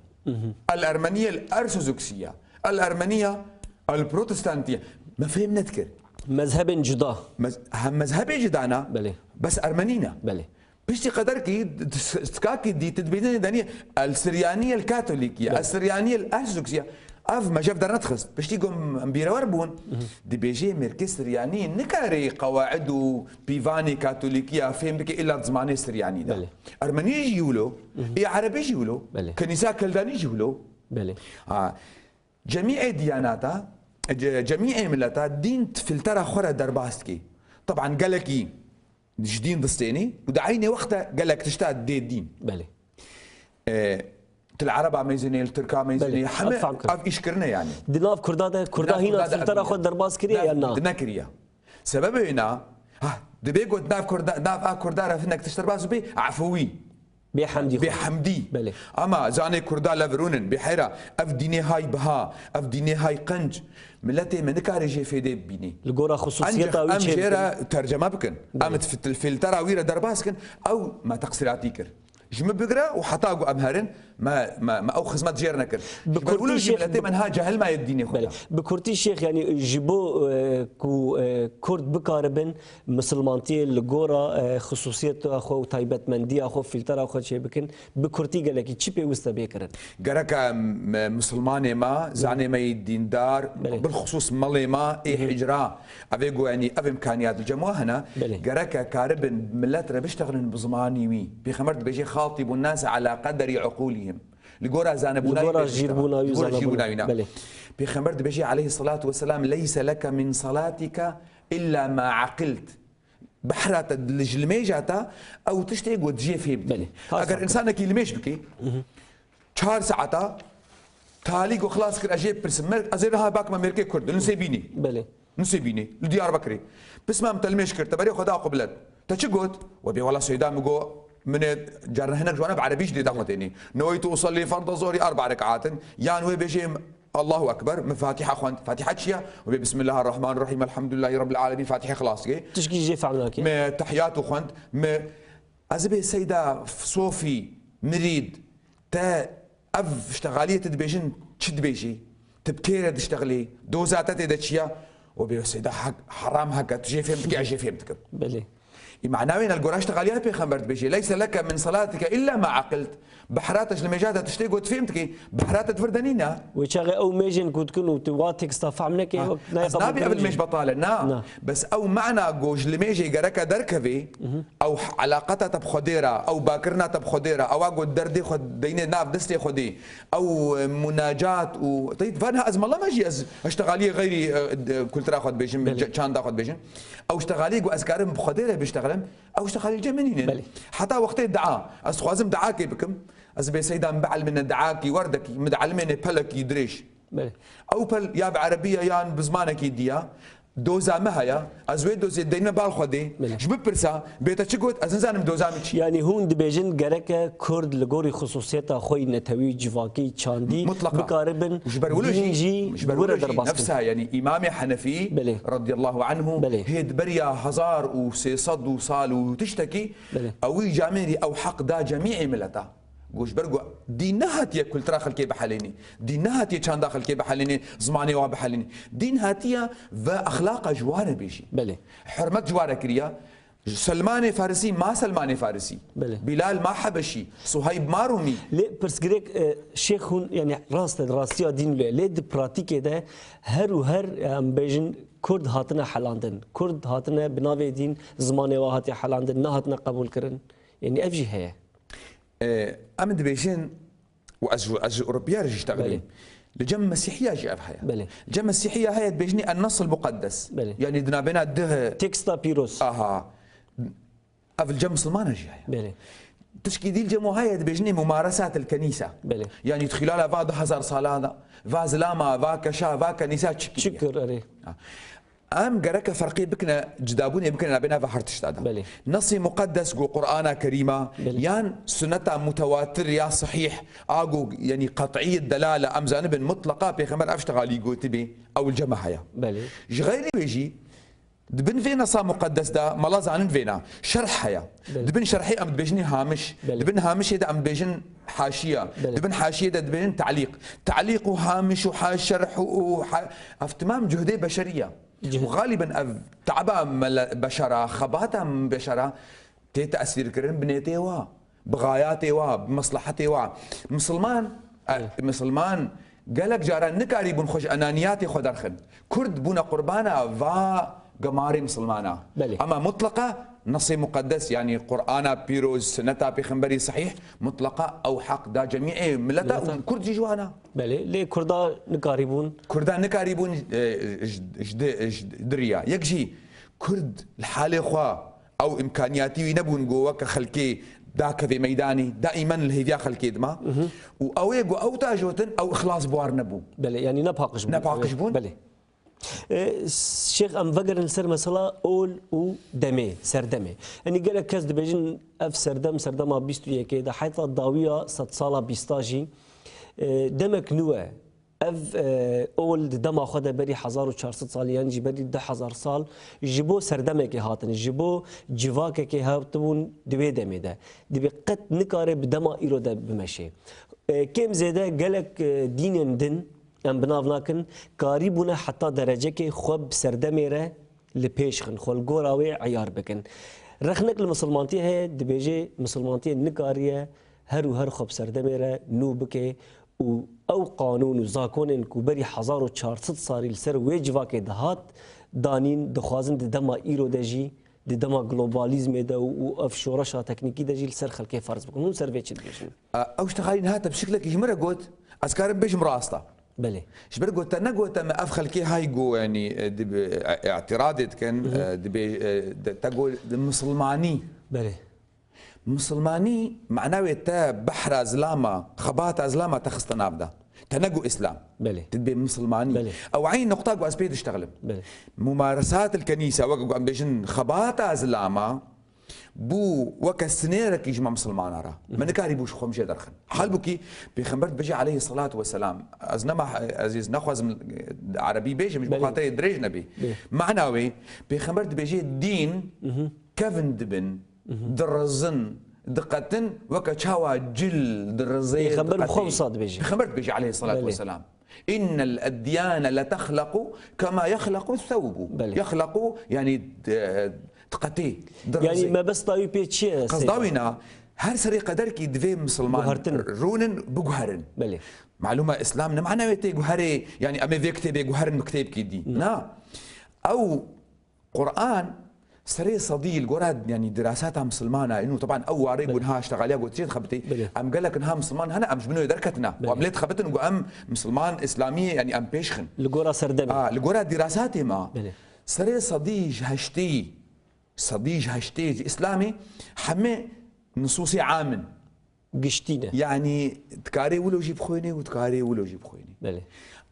الارمنيه الارثوذكسيه الارمنيه البروتستانتيه ما فهم نذكر مذهب جدا مذهب جدانا بس ارمنينا بشتي قدركي تكاكي دي تدبيدين دانية السريانية الكاثوليكية السريانية الأرثوذكسية اف ما جاف درنا تخص بشتي قوم امبيرا وربون دي بيجي مركز سرياني نكاري قواعد بيفاني كاثوليكية فهم بك الا زماني سرياني ده ارمني يجيولو اي عربي يجيولو كنيسة كلداني يجيولو جميع دياناتا جميع ملتا دين فلترة خورا درباستكي طبعا قالكي جدين ضستيني ودعيني وقتها قال لك تشتاد دي الدين بلي العرب عميزني التركا عميزني حما يشكرنا يعني ديناف كردا هنا فلتر اخذ درباس كريا يانا نكريا سببه هنا دبيقو داف كردا رفنك تشتر باس بي عفوي بحمدي بلي. اما زاني كردا لافرونن بحيره اف ديني هاي بها اف ديني هاي قنج ملتي من كارجي في دي بيني الجورا خصوصيتها ام جيرا ترجمه بكن امت في التراوير درباسكن او ما تقصيراتيكر جم بقرا وحطاقو امهرن ما او خدمات جيرنا كر بقولوا جملتي من ها جهل ما يديني خدا بكرتي شيخ يعني جيبو كو كرد بكاربن مسلمانتي الجورا خصوصيت اخو تايبت مندي اخو فلتر اخو شي بكن بكرتي قال لك تشي وسط بيكرن قرك مسلماني ما زعني ما يدين دار بالخصوص مالي ما اي حجره افيغو يعني اف امكانيات الجموع هنا قرك كاربن ملاتر بيشتغلن بزماني وي بخمرت بيجي خاطب الناس على قدر عقولهم لقورا زانبونا لقورا جيربونا بخمرت بيجي عليه الصلاة والسلام ليس لك من صلاتك إلا ما عقلت بحرات الجلميجاتا أو تشتيق وتجي في أجر إنسانك يلميش بكي شهر ساعتا تالي جو خلاص كر اجيب برسم ازيرها باك ما ميركي كرد نسيبيني بله نسيبيني لديار بكري بس ما متلمش كر تبري خدا قبلت تشقوت وبي والله سيدام جو من جارنا هناك جوانا بعربيش دي داخلتني نويت اصلي فرض ظهري 4 ركعات يعني وي بيجي الله اكبر من فاتحه اخوان فاتحه شيا بسم الله الرحمن الرحيم الحمد لله رب العالمين فاتحه خلاص تشكي جي فعلناك ما تحيات اخوان ما ازبي السيده صوفي مريد تا اف اشتغاليه تدبيجن تشد بيجي تبكير تشتغلي دوزات تدشيا وبي السيده حرام هكا تجي فهمتك اجي فهمتك بله معناوين القراش تغاليات بيخمرت بيجي ليس لك من صلاتك الا ما عقلت بحراتش لما جات تشتي قلت فهمتك بحرات تفردنينا وشغل او ميجن كنت كنو تواتك ستافعمنك نابي قبل مش بطاله نا بس او معنى جوج لميجي جركا دركفي او علاقتها تبخديرة او باكرنا تبخديرة او اقعد دردي خد ديني ناف دستي خدي او مناجات و طيب فانها ازم الله ما اجي اشتغاليه غيري كل ترى اخذ بيجن كان تاخذ بيجن او اشتغاليه جو اسكارم بخديرة بيشتغلم او اشتغالي الجمنين حتى وقت الدعاء اسخوازم دعاكي بكم ازبي سيدا مبعل من الدعاكي وردكي مدعلمين بلك يدريش او بل يا بعربيه يان بزمانك يديا دوزا مهيا ازوي دوزي دينا بالخدي شبب برسا بيتا تشقوت ازنزانم دوزامك يعني هون دبيجن جركا كرد لغوري خصوصيتها خوي نتوي جواكي تشاندي مطلقا بقاربن دينجي نفسها يعني امام حنفي رضي الله عنه هيد بريا هزار وسيصد وصال وتشتكي او جامعي او حق دا جميع ملته گوش برگو دین نهاتیه کلترا خلکی بحالینی دین نهاتیه چند خلکی بحالینی زمانی و بحالینی دین هاتیه و اخلاق جواره بیشی بله حرمت جواره کریا سلمان فارسي ما سلمان فارسي بلال ما حبشي صهيب ما رومي ليه برسكريك شيخ يعني راستي دين ليه دي براتيك ده هر وهر بيجن كرد هاتنا حلاندن كرد هاتنا بناوي دين زمانه وهاتي حلاندن نهاتنا قبول كرن يعني افجي هي امد بيجن واز اوروبيا رجي يشتغلين لجم مسيحيه جي افهايا جم مسيحيه هي بيجني النص المقدس يعني دنا بنا ده تكستا بيروس اف الجم مسلمان جي تشكي دي الجمو هاي بيجني ممارسات الكنيسه يعني يدخل لها بعض هزار صلاه فاز لاما فا كشا فا كنيسه شكر اري ام قرك فرقي بكنا جدابوني بكنا بينا فحرت اشتادا نصي مقدس جو قرآن كريمة يان سنة متواتر يا صحيح اقو يعني قطعية دلالة ام زانب مطلقة بيخمر اشتغالي قو تبي او الجماعة يا غيري بيجي دبن فينا صا مقدس دا ملا زانن فينا شرح يا دبن شرحي ام بيجني هامش دبن هامش دا ام بيجن حاشيه دبن حاشيه دا دبن تعليق وهامش وحاش شرح افتمام جهدي بشريه وغالبا تعبا بشرة خباتا بشرة تأثير كرن بنيتي وا بغاياتي وا بمصلحتي وا مسلمان قالك جاران نكاري بن خوش انانياتي خدرخن كرد بونا قربانا فا قماري مسلمانا اما مطلقه نصي مقدس يعني قرآن بيروز سنتا بخنبري صحيح مطلقه او حق دا جميع ملتا كرد جوانا بله ليه كردا نكاريبون كردا نكاريبون دريا يكجي كرد الحاله خوا او امكانياتي نبون جوا كخلكي داك في ميداني دائما الهيديا خلكي دما او يجو او تاجوتن او اخلاص بوار نبو بله يعني نباقش بون بله الشيخ ام فقر سر مثلا اول و دمي سردمي يعني قال كاس دبيجن اف سردم بيستو يكي دا حيث الضاويه ست صاله بيستاجي دمك نوع اف اول دما خدا بري 1400 سال يعني بري 10000 سال جيبو سردمك هاتن جيبو جواك كي هاتون دوي دمي ده دبي قد نكاره بدما ايرو ده بمشي كم زياده قالك دين دن ام بنافناكن کاری بونه حتی درجه که خوب سردمیره لپیش خن خال گوراوی عیار بکن رخنک المسلمانتی ہے دبیجه مسلمانتی نکاریه هر و هر خوب سردمیره نو بکه او قانون و زاکونن کو بری 1400 سالی لسر ویجوا که دهات دانین دخوازن دما ایرو دجی دما گلوبالیزم ده و اف شورشا تکنیکی دجی لسر خلکی فرض بکن اون سر ویچ دیشن اوش تخالين هاتا بشكلك يمرا قلت اذكار بيش مراسطه بله شبر قلت انا قلت ما افخل كي هاي جو يعني اعتراض كان تقول مسلماني بله مسلماني معناه تا بحر ازلاما خبات ازلاما تخص نابدا تنقو اسلام بله تدبي مسلماني بله. او عين نقطه قو اسبيد اشتغل بله. ممارسات الكنيسه وقو ام بيجن خباتا زلاما بو وكا سنيرك يجمع مسلمان را من كاري بوش خمجه درخن حال بوكي بيخمبرت بيجي عليه الصلاه والسلام ازنما عزيز نخوز عربي بيجي مش بخاطر دريج نبي معناوي بيخمبرت بيجي الدين كفن دبن درزن دقة وكا تشاوا جل درزي خبر بخمصة بيجي خبرت بيجي عليه الصلاة والسلام إن الأديان لتخلق كما يخلق الثوب يخلق يعني تقتي يعني ما بس طاوي بيتشي قصداوينا هر سري قدرك يدفي مسلمان رونن بجوهرن بله معلومة إسلامنا معنا ويتي جوهري يعني أمي فيكتب جوهرن مكتب كيدي لا أو قرآن سري صديل قراد يعني دراساتها مسلمانه انه طبعا او عريق ونها اشتغل قلت شي خبتي ام قال لك انها مسلمان هنا ام شنو دركتنا وعملت خبتن ام مسلمان اسلاميه يعني ام بيشخن القرا سردبي القرا دراساتي ما سري صديج هشتي اسلامي حمي نصوصي عامن قشتينا يعني تكاري ولو جيب خويني وتكاري ولو جيب خويني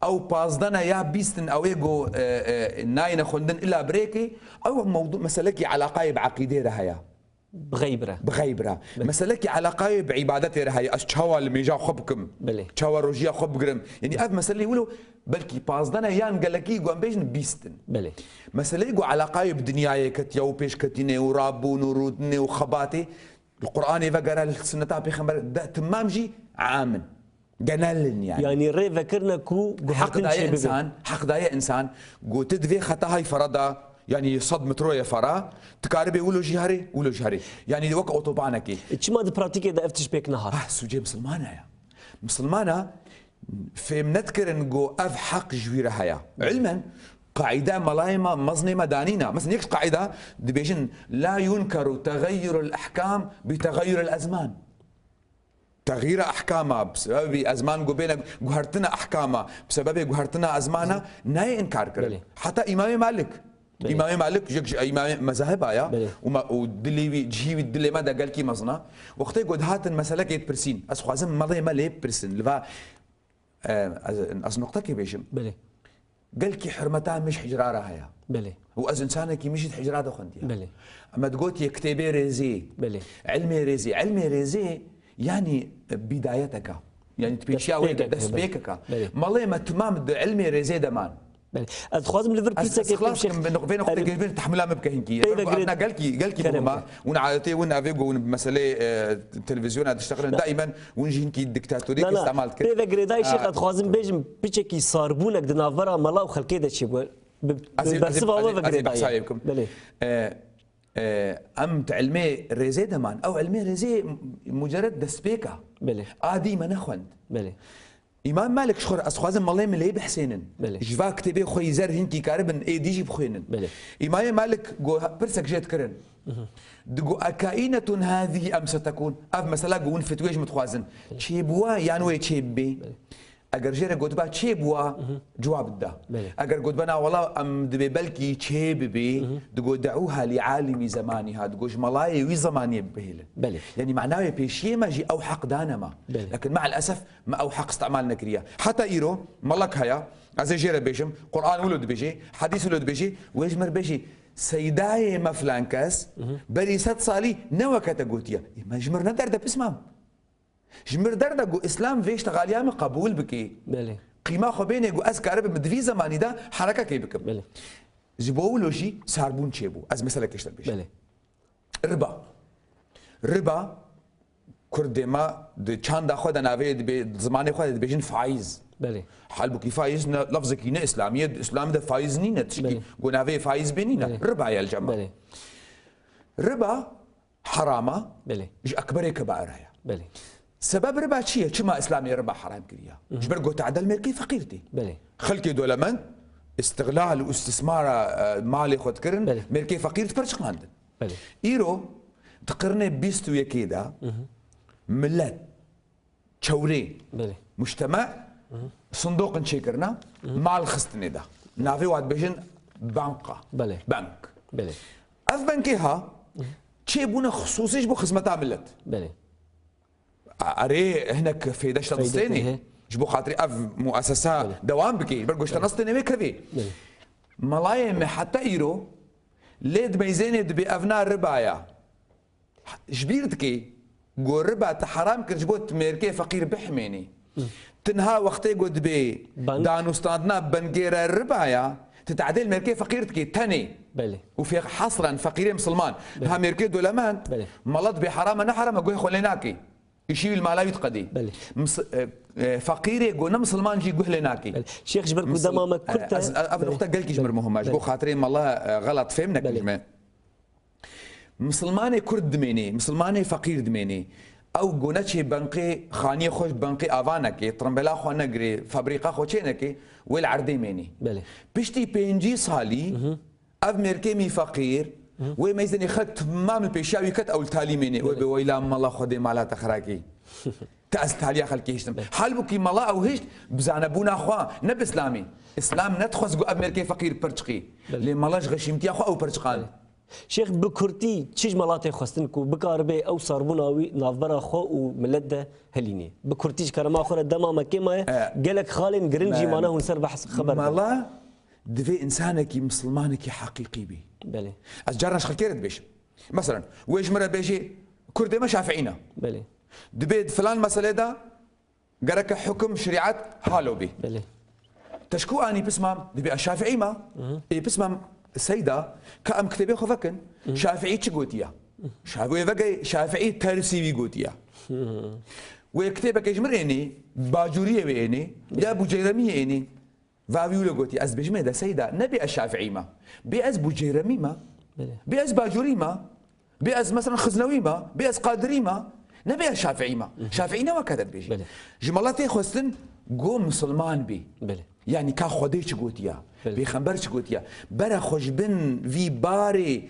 او بازدنا يا بيستن او يجو ناين خندن الا بريكي او موضوع مسلكي علاقه بعقيده رهيا بغيبره مسلكي علاقه بعبادتي رهيا اشتوا اللي ميجا خبكم تشوا روجيا خبقرم يعني اف مسلي ولو بلكي بازدنا يان قالكي قوم بيجن بيستن مسلي يجو علاقه بدنياي كتيو بيش كتيني ورابو نورودني وخباتي القران يفقر السنه بيخمر تمام جي عامن جنالن يعني ري فكرنا كو حق دايا انسان قو تدفي خطا هاي فردا يعني صد مترويه فرا تكاربي ولو جهري يعني وك اوتوبانكي تشما دي براتيكي دا افتش بيك نهار سوجي مسلمانه في منذكر نقو اف حق جويره هيا علما قاعده ملايمه مظنمه دانينا مثلا يكش قاعده دبيجن لا ينكر تغير الاحكام بتغير الازمان تغيير احكامها بسبب ازمان قبيله قهرتنا احكامها بسبب قهرتنا ازمانها ناي انكار كرل حتى امام مالك امام مذاهب ايا ودلي جي دلي ما قال كي مزنا وقت قد هات المساله كيت برسين اسخوازم مالي مالي برسن لفا از نقطه كي بيشم قال كي حرمتها مش حجراره هيا واز انسانك مشيت حجراته خندي اما تقول يكتبي ريزي علمي ريزي يعني بدايتك يعني تبيشيا وين دسبيكك مالي ما تمام علمي ريزي دمان ادخوازم ليفربول كيف خلاص بين اختي جايبين تحملها مبكهنكي انا قال كي ما ونعاتي ونافيغو مساله التلفزيون هذا تشتغل دائما ونجينكي الدكتاتوريه استعملت كده بيدا غريداي شيخ ادخوازم بيجم بيتشكي صاربونك دنافرا مالا وخلكي دا شي برسبا هو غريداي ام علمي ريزي دمان او علمي ريزي مجرد دسبيكه عادي ما نخوند امام مالك شخور اسخوازم مالي ملي بحسينن جفا كتبي خوي زر هنكي كاربن اي ديجي بخوينن امام مالك جو برسك جيت كرن دقو اكائنة هذه ام ستكون اف مثلا قون فتويج متخوازن تشيبوا يعني وي تشيبي اگر جيره قلت بقى تشيبوا جواب ده اگر قلت بنا والله ام دبي بلكي تشيب بي دقو دعوها لعالم زمانها دقوش ملاي وي زمانيه بهيل يعني معناه بيشي ما جي او حق دانما لكن مع الاسف ما او حق استعمال نكريه حتى ايرو ملك هيا ازي جيره بيجم قران ولد بيجي حديث ولد بيجي ويجمر بيجي سيداي مفلانكاس بري 6 صالي نوكا قوتيا ما جمر ندر ده باسمام جمر دردقو اسلام فيش تغاليام قبول بكي قيمه خو بيني جو اسكار بمدفي زماني ده حركه كي بكم جيبوا له شيء ساربون تشيبو از مثلا كيشتر بيش ربا كردما د چاند خود ناوي د زمانه خود بيجن فايز حال بو كي فايز لفظ كي اسلاميه اسلام ده فايز ني نتشكي جو ناوي فايز بينينا ربا يا الجماعه ربا حرامه اكبر كبائر هي سبب ربا شيء شما اسلامي ربا حرام كريا جبر قلت عدل ملكي فقيرتي خلكي دولمن استغلال واستثمار مالي خد كرن ملكي فقير تفرش خاندن ايرو تقرني بيستو يكيدا ملت شوري مجتمع صندوق نشيكرنا مع الخستني ده نافي واحد بيجن بنك اف بنكيها شي بونا خصوصيش بو خدمتها ملت اري هناك في دشت الصيني جبو خاطري اف مؤسسه دوام بكي برجوش تنصت نمي كذي ملايم حتى ايرو ليد ميزاني دبي افنا ربايا جبيرتكي جو ربا حرام كرجبوت ميركي فقير بحميني تنها وقتي قد بي دانو استاذنا بنجير الربايا تتعدل ميركي فقيرتكي تاني بله وفي حصرا فقيري مسلمان ها ميركي دولمان ملط بحرام انا حرام اقول خليناكي يشيل المالاوي تقدي فقيري قلنا مسلمان جي قهلناكي شيخ جبركو دمامك كنت ابن اختك قال جمر مهمه جو خاطرين والله غلط فهمنا كلمه مسلماني كرد دميني مسلماني فقير دميني او قونتشي بنقي خاني خوش بنقي افانكي ترمبلا خو نقري فابريقا خو تشينكي والعردي ميني بشتي بينجي صالي اف ميركيمي فقير وما يزني خدت تمام البيشاوي كت او التالي ويلا الله خدي مالات اخراكي تاس تالي خلكي هشتم حالبكي مالا او هشت بزعنبونا خوا نب اسلامي اسلام ندخس اف ميركي فقير برشقي لي مالاش غشيمتي اخو او برشقان شيخ بكرتي تشيج مالاتي خواستنكو بكاربي او صاربوناوي نافبرا خو وملده هليني بكرتيج كرما اخر دمامه كيما قالك خالين جرنجي معناه ونسر بحث خبر مالا دفي انسانك مسلمانك حقيقي بي بلي اشجارنا شخكيرت بيش مثلا ويش مره بيجي كردي ما شافعينا بلي دبيت فلان مساله دا قرك حكم شريعه هالو بي بلي تشكو اني بسمم دبي الشافعي ما اي بسمم السيده كأم كتبي خفكن شافعي تشقوتيا شافعي ترسي بيقوتيا ويكتبك يجمريني باجوريه بيني يا ابو جيرمي اني فابيولا قوتي از بجمع دا سيدا نبي الشافعي ما بيأز بوجيرمي ما بيأز باجوري ما بيأز مثلا خزنوي ما بيأز قادري ما نبي الشافعي ما شافعينا وكذا بيجي جملاتي خوستن قوم مسلمان بي يعني كا خوديش قوتيا بيخنبرش قوتيا برا خوش بن في باري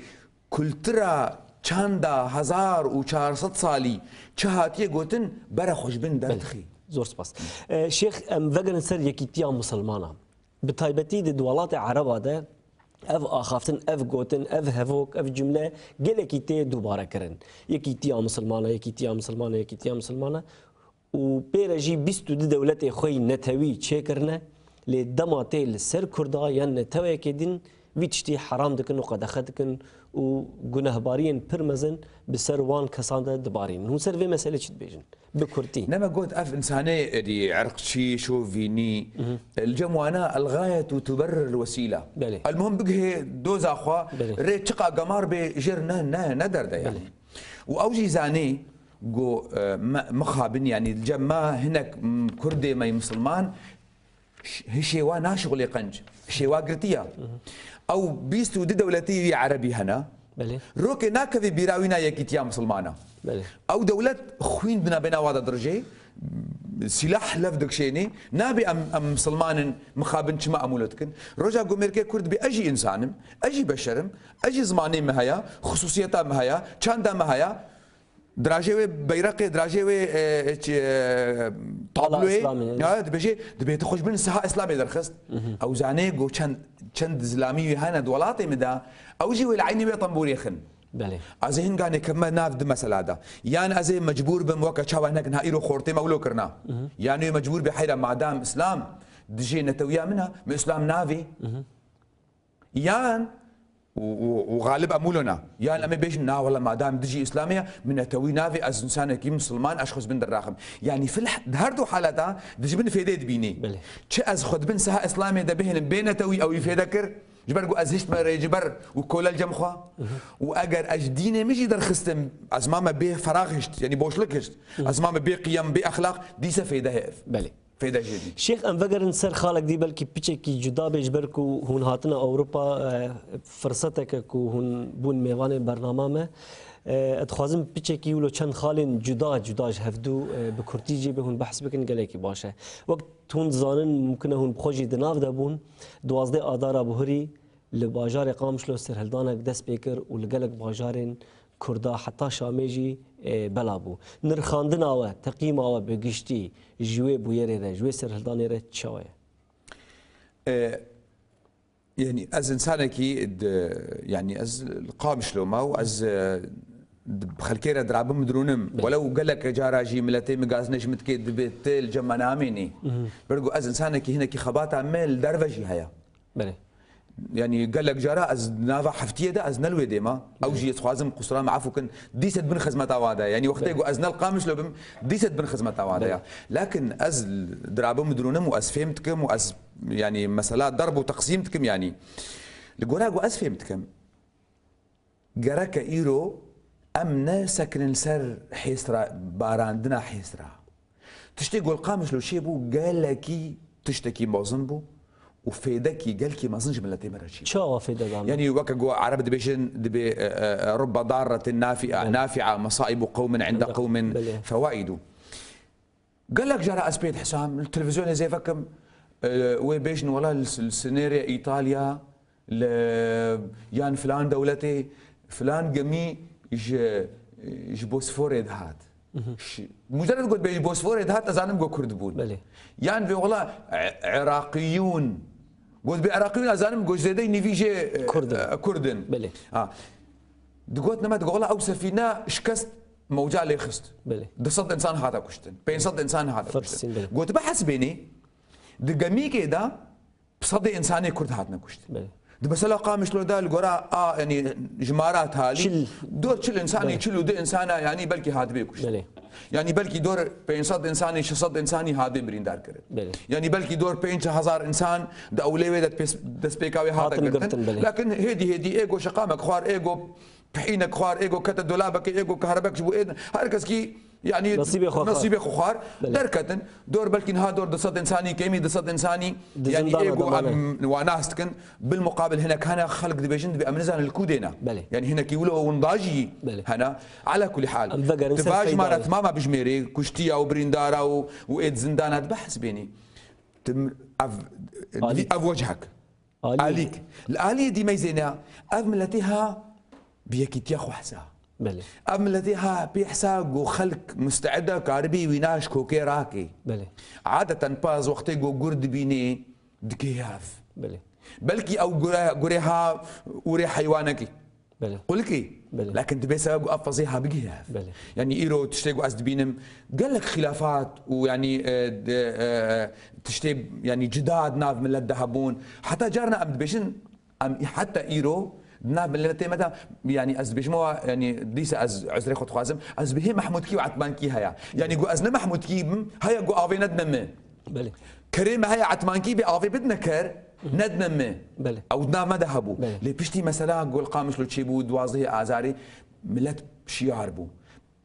كولترا چاندا 1400 سالي چهاتيه قوتن برا خوش بن درتخي زور سپاس شيخ ام وگن سر یکیتیا مسلمانا بتایبتی د دولات عربا ده اف اخافتن اف گوتن اف هفوک اف جمله گلکی ته دوباره کرن یکیتیا مسلمانا یکیتیا مسلمانا یکیتیا مسلمانا و پیرجی 22 دولت خوی نتوی چه کرنه لدماته لسر کردا یا نتوی کدین ویتشتی حرام دکن و قدخه دکن و گناهبارین پرمزن بسر وان کسان ده دبارین هون سر وی مسئله چید بیجن بكرتي نما قلت اف انساني دي عرق شي شو فيني الجموانا الغايه تبرر الوسيله بلي. المهم بقى دوز اخوا ريت شقا قمار بجر ندر ده يعني واوجي زاني جو مخابن يعني الجما هناك كردي ما مسلمان هشيوا ناشغلي قنج شيوا قرتيا او بيستو دولتي عربي هنا بلي روكي ناكذي بيراوينا يكيتيا مسلمانه بلي او دولت خوين بنا وادا درجه سلاح لفدك شيني نابي ام مسلمان مخابن شما امولتكن رجع قميركي كرد باجي انسانم اجي بشرم اجي زماني مهيا خصوصيتها مهيا چاندا مهيا دراجوي بيرقي دراجوي طابلوي دبي تخش بين سها اسلامي درخست او زاني جو چند اسلامي هنا دولاتي مدا او جي والعيني بي طنبوري خن بله ازين كان كما نافد مسألة هذا يعني ازي مجبور بموقع شاو هناك نهايرو خورتي مولو كرنا يعني مجبور بحيرة مادام اسلام دجي نتويا منها من اسلام نافي يعني وغالب امولنا يعني اما بيش نا والله ما دام دجي اسلاميه من توي نافي از انسان كي مسلمان اشخص بن الراخم يعني في هردو حالتها دجي بن فيديت بيني تش از خد بن سها اسلامي ده بهن بين توي او يفيدكر جبر جو ازهشت مره جبر وكل الجمخوا واجر اجدينه مش درخستم از ما به فراغشت يعني بوشلكشت از ما به قيم باخلاق دي سفيده بله فيدا جدي شيخ ام فقر سر خالق دي بلكي بيتشكي جدا بيجبركو هون هاتنا اوروبا فرصتك كو هون بون ميوان برنامه اتخوازم بيتشكي ولو چند خالين جدا هفدو بكرتي جي هون بحث بكن قالكي باشه وقت هون زانن ممكن هون بخوجي دناف دبون 12 اذار بهري لباجار قامشلو سرهلدانك دس بيكر ولقلك باجارين كردا حتى شاميجي بلابو نرخاندن آوا تقييم آوا بگشتي جوي بويري را جوي سرهلداني را تشاوية يعني از انسانكي يعني از القامش لو ما از بخلكيرة درابم مدرونم ولو قال لك جاراجي ملتي مقاسنش متكيد بتل جمناميني برجو از انسانك هنا كي خباطه ميل درفجي هيا بله يعني قال لك جارا از نافا حفتيه ده از نلوي ديما او جي خوازم قصرام عفو كن ديست بن خزمه وادا يعني وقت يقول از نل قامش لو بم ديست بن خزمه وادا لكن از درابم مدرونم واز فهمتكم واز يعني مسألة ضرب وتقسيمتكم يعني لقولاقو از فهمتكم قراك ايرو أمنا سكن سر حيسرا باراندنا حيسرا تشتكي القامش لو شيبو قال لكي تشتكي موزنبو وفيدكي قال كي ما زنج ملتي مرشي شو فيدا يعني وكا عرب دبيشن دبي رب ضارة نافعة مصائب قوم عند قوم فوائد قال لك جرى اسبيد حسام التلفزيون زي فكم وبيشن والله السيناريو ايطاليا يان فلان دولتي فلان جمي ج بوسفوريد هات مجرد قلت بيج بوسفوريد هات ازانم جو كرد بول يعني والله عراقيون قلت بعراقيون ازانم جو زيدي نيفيجي كردن بلي دقوت نما تقول او سفينه شكست موجع لي خست بلي دصد انسان هذا كشتن بين صد انسان هذا كشتن قلت بحسبيني دقمي كده بصدي انساني كرد هاتنا كشتن بس لا قامش لو ده القراء يعني جمارات هالي دور شل انساني شل ود انسانه يعني بلكي هاد بيكوش يعني بلكي دور بين صد انساني شصد انساني هاد برين دار كرت يعني بلكي دور بين 1000 انسان ده اولوي ده سبيكاوي هذا كرت لكن هدي ايجو شقامك خوار ايجو بحينك خوار ايجو كت دولابك ايجو كهربك جبو هركز كي يعني نصيبي خوار دركتن دور بلكن ها دور دصد انساني كيمي دصد انساني يعني ايجو وناستكن بالمقابل هنا كان خلق دبيجن بامنزان الكودينا يعني هنا كيولو ونضاجي هنا على كل حال تفاج مارت ماما بجميري كشتيا وبريندارا وايد زندانات بحث بيني اف وجهك عليك الاليه دي ميزينا اف ملتها بيكيتيا خو حسا بله أم الذيها بيحساق وخلق مستعدة كاربي ويناش كوكي راكي بله عادة باز وقتي جو جرد بيني دكياف بله بلكي أو جريها وري حيوانكي بله قولكي لكن تبي ساقو أفضيها بجياف يعني إيرو تشتيقوا أزدبينم قال لك خلافات ويعني تشتي يعني جداد ناف من الذهبون حتى جارنا أم دبيشن أم حتى إيرو ناب اللي متى يعني از بيجموا يعني ديس از عزري خد خوازم از به محمود كي وعتمان كي هيا يعني جو ازنا محمود كي هيا جو افي ندنم بله كريم هيا عتمان كي بافي بدنا كر ندنم بله او دنا ما ذهبوا لي بيشتي مثلا قول قامش لو تشيبو دوازي ازاري ملت شيار بو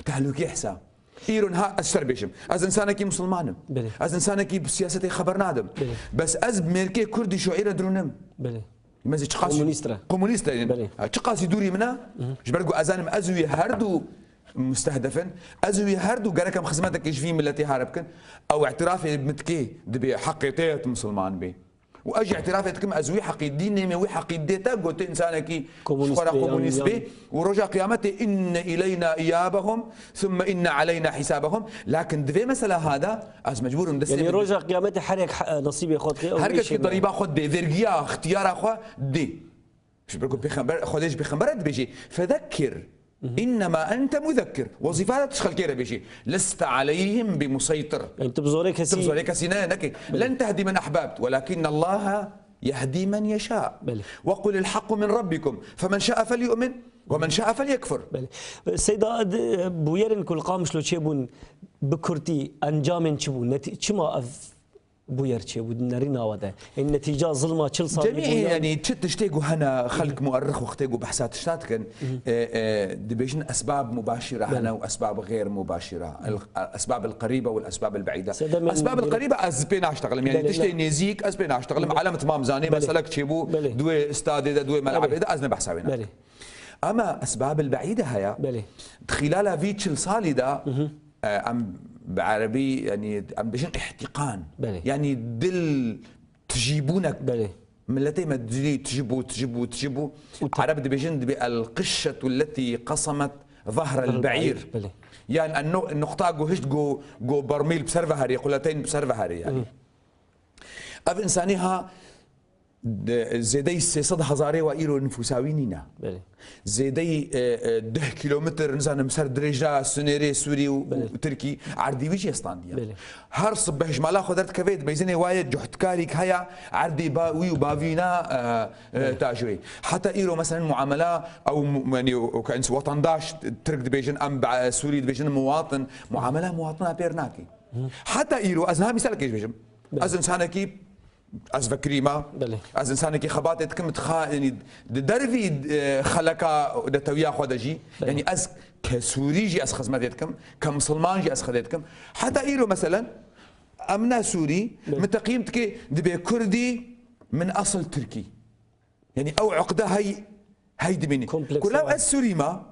تهلوكي حسا ايرون ها السربيشم از انسانك مسلمان از انسانك بسياستي خبر نادم بس از بميركي كردي شعيره درونم بله مازي تقاسي كومونيستا يعني تقاسي دوري منا جبرقو ازانم ازوي هردو مستهدفا ازوي هردو قالكم خدمتك ايش في ملتي هاربكن او اعترافي بمتكي دبي حقيقيه مسلمان بي واجي اعترافي كم ازوي حقي ديني مي حقي ديتا قلت انسانك كومونيست بي ورجع قيامتي ان الينا ايابهم ثم ان علينا حسابهم لكن دفي مساله هذا از مجبور ندس يعني رجع قيامتي حرك نصيبي خد حركه ضريبه خد بي فيرجيا اختيار اخو دي مش بقول بخبر خدش بخبر بيجي فذكر انما انت مذكر وظيفتك تشخل كيره بشيء لست عليهم بمسيطر انت بزورك سنانك لن تهدي من احببت ولكن الله يهدي من يشاء وقل الحق من ربكم فمن شاء فليؤمن ومن شاء فليكفر السيدة بويرن كل قامش لو تشيبون بكرتي انجام تشبون شما بوير شيء ودنرينا وده النتيجة ظلمة كل صار جميع يعني تشتيقوا هنا خلق مؤرخ وختيقوا بحثات شتات كان دبيجن اسباب مباشرة هنا واسباب غير مباشرة الاسباب القريبة والاسباب البعيدة الاسباب القريبة اسبين اشتغل يعني تشتي نيزيك اسبين اشتغل على تمام زاني مسألة تشيبو دوي استاد دوي ملعب اذا ازنا بحسابنا اما اسباب البعيدة هيا خلالها فيتشل صالي ده بعربي يعني عم بيجن احتقان يعني دل تجيبونك ملتي ما تجيبوا عرب بيجن القشة التي قصمت ظهر البعير يعني النقطة هشت جو برميل بسرفهري قلتين بسرفهري يعني اف انسانيها زيدي 300,000 وإيرو نفوساوينينا بله زيدي 10 كيلومتر نزان مسار دريجا سنيري سوري وتركي عردي ويجي استانديا هر صبح جمالا خدرت كفيد بيزني وايد جحتكاريك هيا عردي باوي وبافينا تاجري حتى إيرو مثلا معاملة أو يعني كأن وطن داش ترك دبيجن أم سوري دبيجن مواطن معاملة مواطنة بيرناكي حتى إيرو أزها مثال كيش بيجم أز إنسانكي از فكريما از انسانك خباتت كم يعني درفي خلقا دتويا خدجي يعني از كسوريجي از خدمتكم كمسلمانجي از خدمتكم حتى ايرو مثلا امنا سوري متقيمتك دبي كردي من اصل تركي يعني او عقده هي دبيني كلها از سوري ما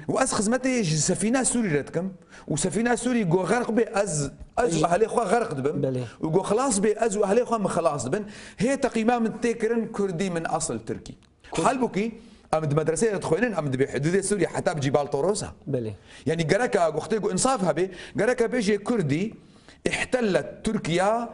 واز خدمتي سفينه سوري رتكم وسفينه سوري جو غرق بي از اهلي خو غرق دبن وجو خلاص بي از اهلي خو ما خلاص دبن هي تقييمه من تكرن كردي من اصل تركي حلبكي امد مدرسه تخوينن امد بحدود سوريا حتى بجبال طوروسا يعني قركا وقتي انصافها بي قركا بيجي كردي احتلت تركيا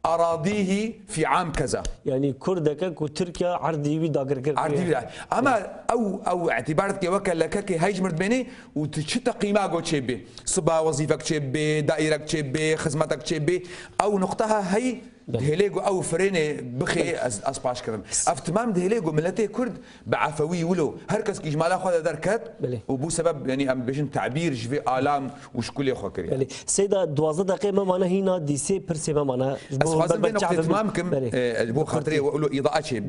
أراضيه في عام كذا يعني كردك وتركيا عردي وي داغر عردي اما او اعتبارتك وكلك هيج مرد بيني وتشتا قيمه جو تشبي صبا وظيفك تشبي دائرك تشبي خدمتك تشبي او نقطها هي دهليجو او فريني بخي اسباش كرم افتمام دهليجو ملتي كرد بعفوي ولو هركس كي جمالا خذ دركات وبو سبب يعني ام بيجن تعبير جفي الام وشكل يخو كريا يعني سيدا 12 دقيقه ما معناها هنا دي سي برسي ما معناها اسخازم بين تمامكم بو خاطري ولو اضاءه شي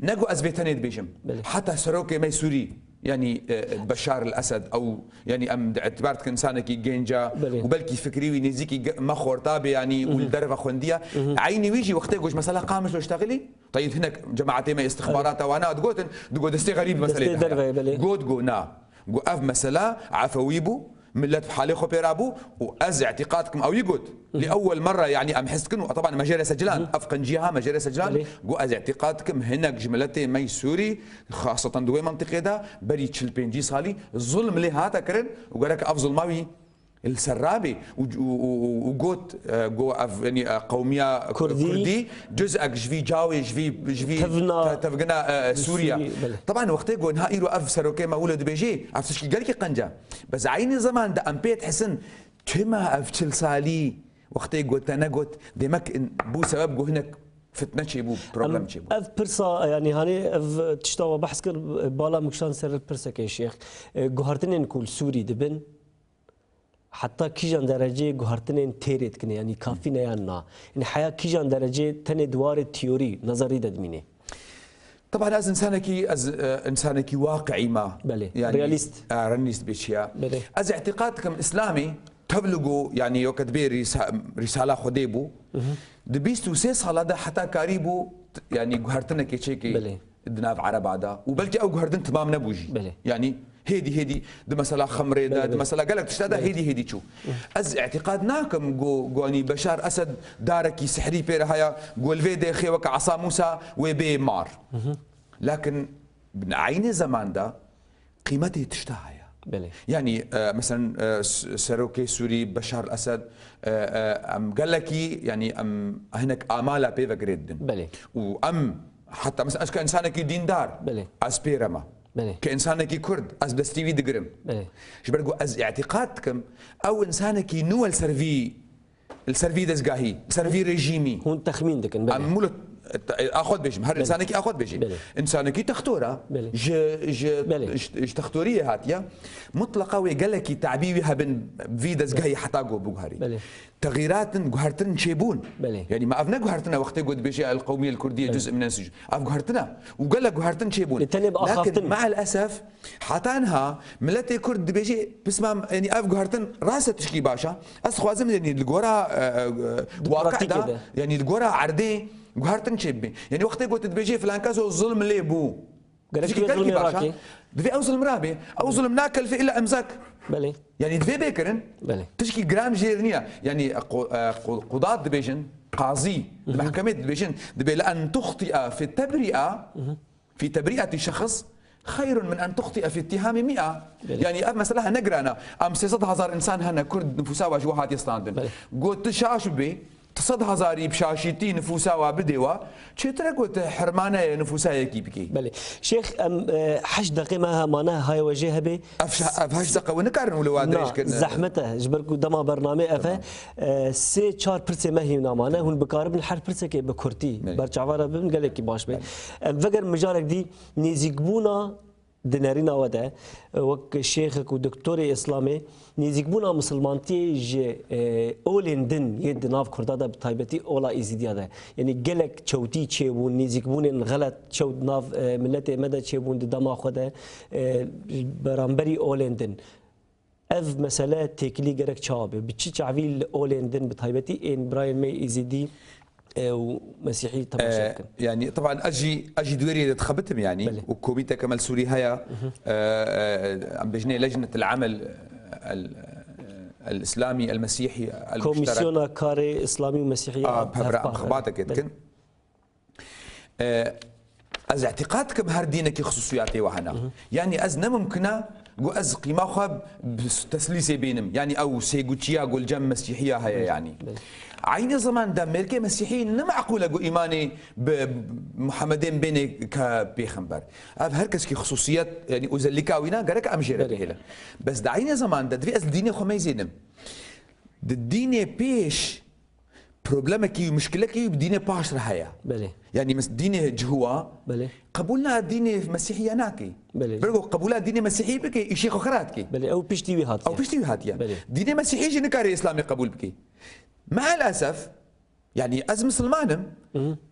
نقو ازبيتني بيجم حتى سروكي مي سوري يعني بشار الاسد او يعني ام اعتبارتك انسانك جينجا وبلكي فكري وينزيكي ما خورطابي يعني والدرفه خونديه عيني ويجي وقتها جوش مثلا قامش لو اشتغلي طيب هناك جماعتي ما استخبارات وانا تقول دستي غريب مثلا جو نا جو اف مثلا عفويبو ملت بحالي خو بيرابو واز اعتقادكم او يقول لاول مره يعني ام حسكن طبعا مجال سجلان افقن جهه مجال سجلان جو از اعتقادكم هناك جملتي مي سوري خاصه دوي منطقه دا بري تشلبنجي صالي الظلم اللي هاتا كرن وقالك افضل ماوي السرابي وقوت جو يعني قوميه كردي جزء جفي جاوي جفي تفقنا سوريا طبعا وقتها جو نهائي رو اف سروكي ما ولد بيجي عرفتش قال لك قنجه بس عيني زمان ده ام بيت حسن كما افتشل صالي وقتها قلت انا قلت دمك بو سبب جو هناك فتنه بو بروبلم بو اف برسا يعني هاني اف تشتاو بحث كر بالا مكشان سر برسا كي شيخ جوهرتين نقول سوري دبن حتى كيجان درجة جوهرتين تيرت كني يعني كافي نيانا يعني حياة كيجان درجة تاني دوار التيوري نظري ددمينه طبعا از انسانك واقعي ما يعني رياليست بشيا از اعتقادكم اسلامي تبلغوا يعني يوكتبي رساله خديبو دبيستو سي صلاة حتى كاريبو يعني جوهرتنا كيتشيكي دناف عرب هذا وبلكي او جوهرتن تمام نبوجي يعني هيدي دي مثلا خمري دي مثلا قالك تشتادا هيدي شو از اعتقادناكم يعني بشار اسد داركي سحري بير هيا قول فيدي خيوك عصا موسى وبي مار لكن عين زمان ده قيمته تشتهى يعني مثلا سروكي سوري بشار الاسد ام قال لك يعني ام هناك اماله بيفا جريدن وام حتى مثلا كانسانك دين دار اسبيرما كإنسانك كرد از دستيوي دقرم شبرقو از اعتقادكم او انسانك نوال السرفي دزقاهي سرفي ريجيمي هون تخمين دكن مولت اخذ بيجم هر انسانك اخذ بيجي انسانك تختورها ج تختوريه هاتيا مطلقه وقال لك تعبيبها بن فيدز جاي حتى جو بوغاري تغييرات جوهرتن شيبون يعني ما افنا جوهرتنا وقت قد بيجي القوميه الكرديه جزء من السجن اف جوهرتنا وقال لك جوهرتن شيبون لكن مع الاسف حتانها ملتي كرد بيجي بسمع يعني اف جوهرتن راسه تشكي باشا اس خوازم يعني الجورا واقع ده يعني الجورا عردي جوهرتن شيبي يعني وقت قلت بيجي فلان كاسو الظلم اللي بو قالك ظلم راكي دفي او ظلم رابي او ظلم ناكل في الا امزاك يعني دفي بيكرن تشكي جرام جيرنيا يعني قضاة دبيجن قاضي محكمة دبيجن دبي لأن تخطئ في تبرئة شخص خير من أن تخطئ في اتهام 100 يعني مثلا نقرانا أم 600,000 إنسان هنا كرد نفوسا واجوهات يستاندن قلت شاشو بي تصد هزاری بشاشیتی نفوسا و بدیوا چطور قلت حرمانه نفوسا یکی بکی بله شيخ ام 8 دقيقة ما معناها هاي وجهها به اف 8 دقيقة ونكرن ولو هذا كن زحمته جبركو دما برنامج افا سي 4 برسه ما هي نامانه هون بقارب الحرف برسه كي بكرتي برچاواره بن قال لك باش به فقر مجالك دي نيزيقبونا دنارينا ودا وك شيخك ودكتوري اسلامي نيزيقبونا مسلمانتي ج اولندن يد ناف كردادا بتايبتي اولا ازيديا ده يعني قالك تشوتي تشيبون نيزيقبون غلط تشود ناف ملتي مدى تشيبون دما خدا برامبري اولندن اف مساله تكلي جرك شابه بتشي تعويل اولندن بتايبتي ان براين مي ازيدي ومسيحي طبعا يعني طبعا اجي دويري تخبتهم يعني بلي. وكوميتا كمال سوري هيا عم بجني لجنه العمل الاسلامي المسيحي المشترك كوميسيونا كاري اسلامي ومسيحي بهبرا خباتك يتكن از اعتقادكم هر دينك خصوصياتي وهنا يعني از نممكنه جو از قيمه خب تسليسي بينهم يعني او سيغوتشيا قول جم مسيحيه هيا يعني عين زمان دا ملكي مسيحيين نمعقوله جو ايماني بمحمدين بيني كبيخنبر اف هركس كي خصوصيات يعني وزلكاوينا قالك امجيره بهلا بس دا عين زمان دا دري از الدين خو ميزينم الدين بيش بروبلمك ومشكلك بدين باشر هيا بله يعني دين جهوا بله قبولنا دين مسيحيه ناكي بله برغو قبولنا دين مسيحي بكي شيخ خراتكي بله او بيشتي هات او بيشتي هات بله دين مسيحي جنكاري اسلامي قبول بكي مع الاسف يعني از مسلمانم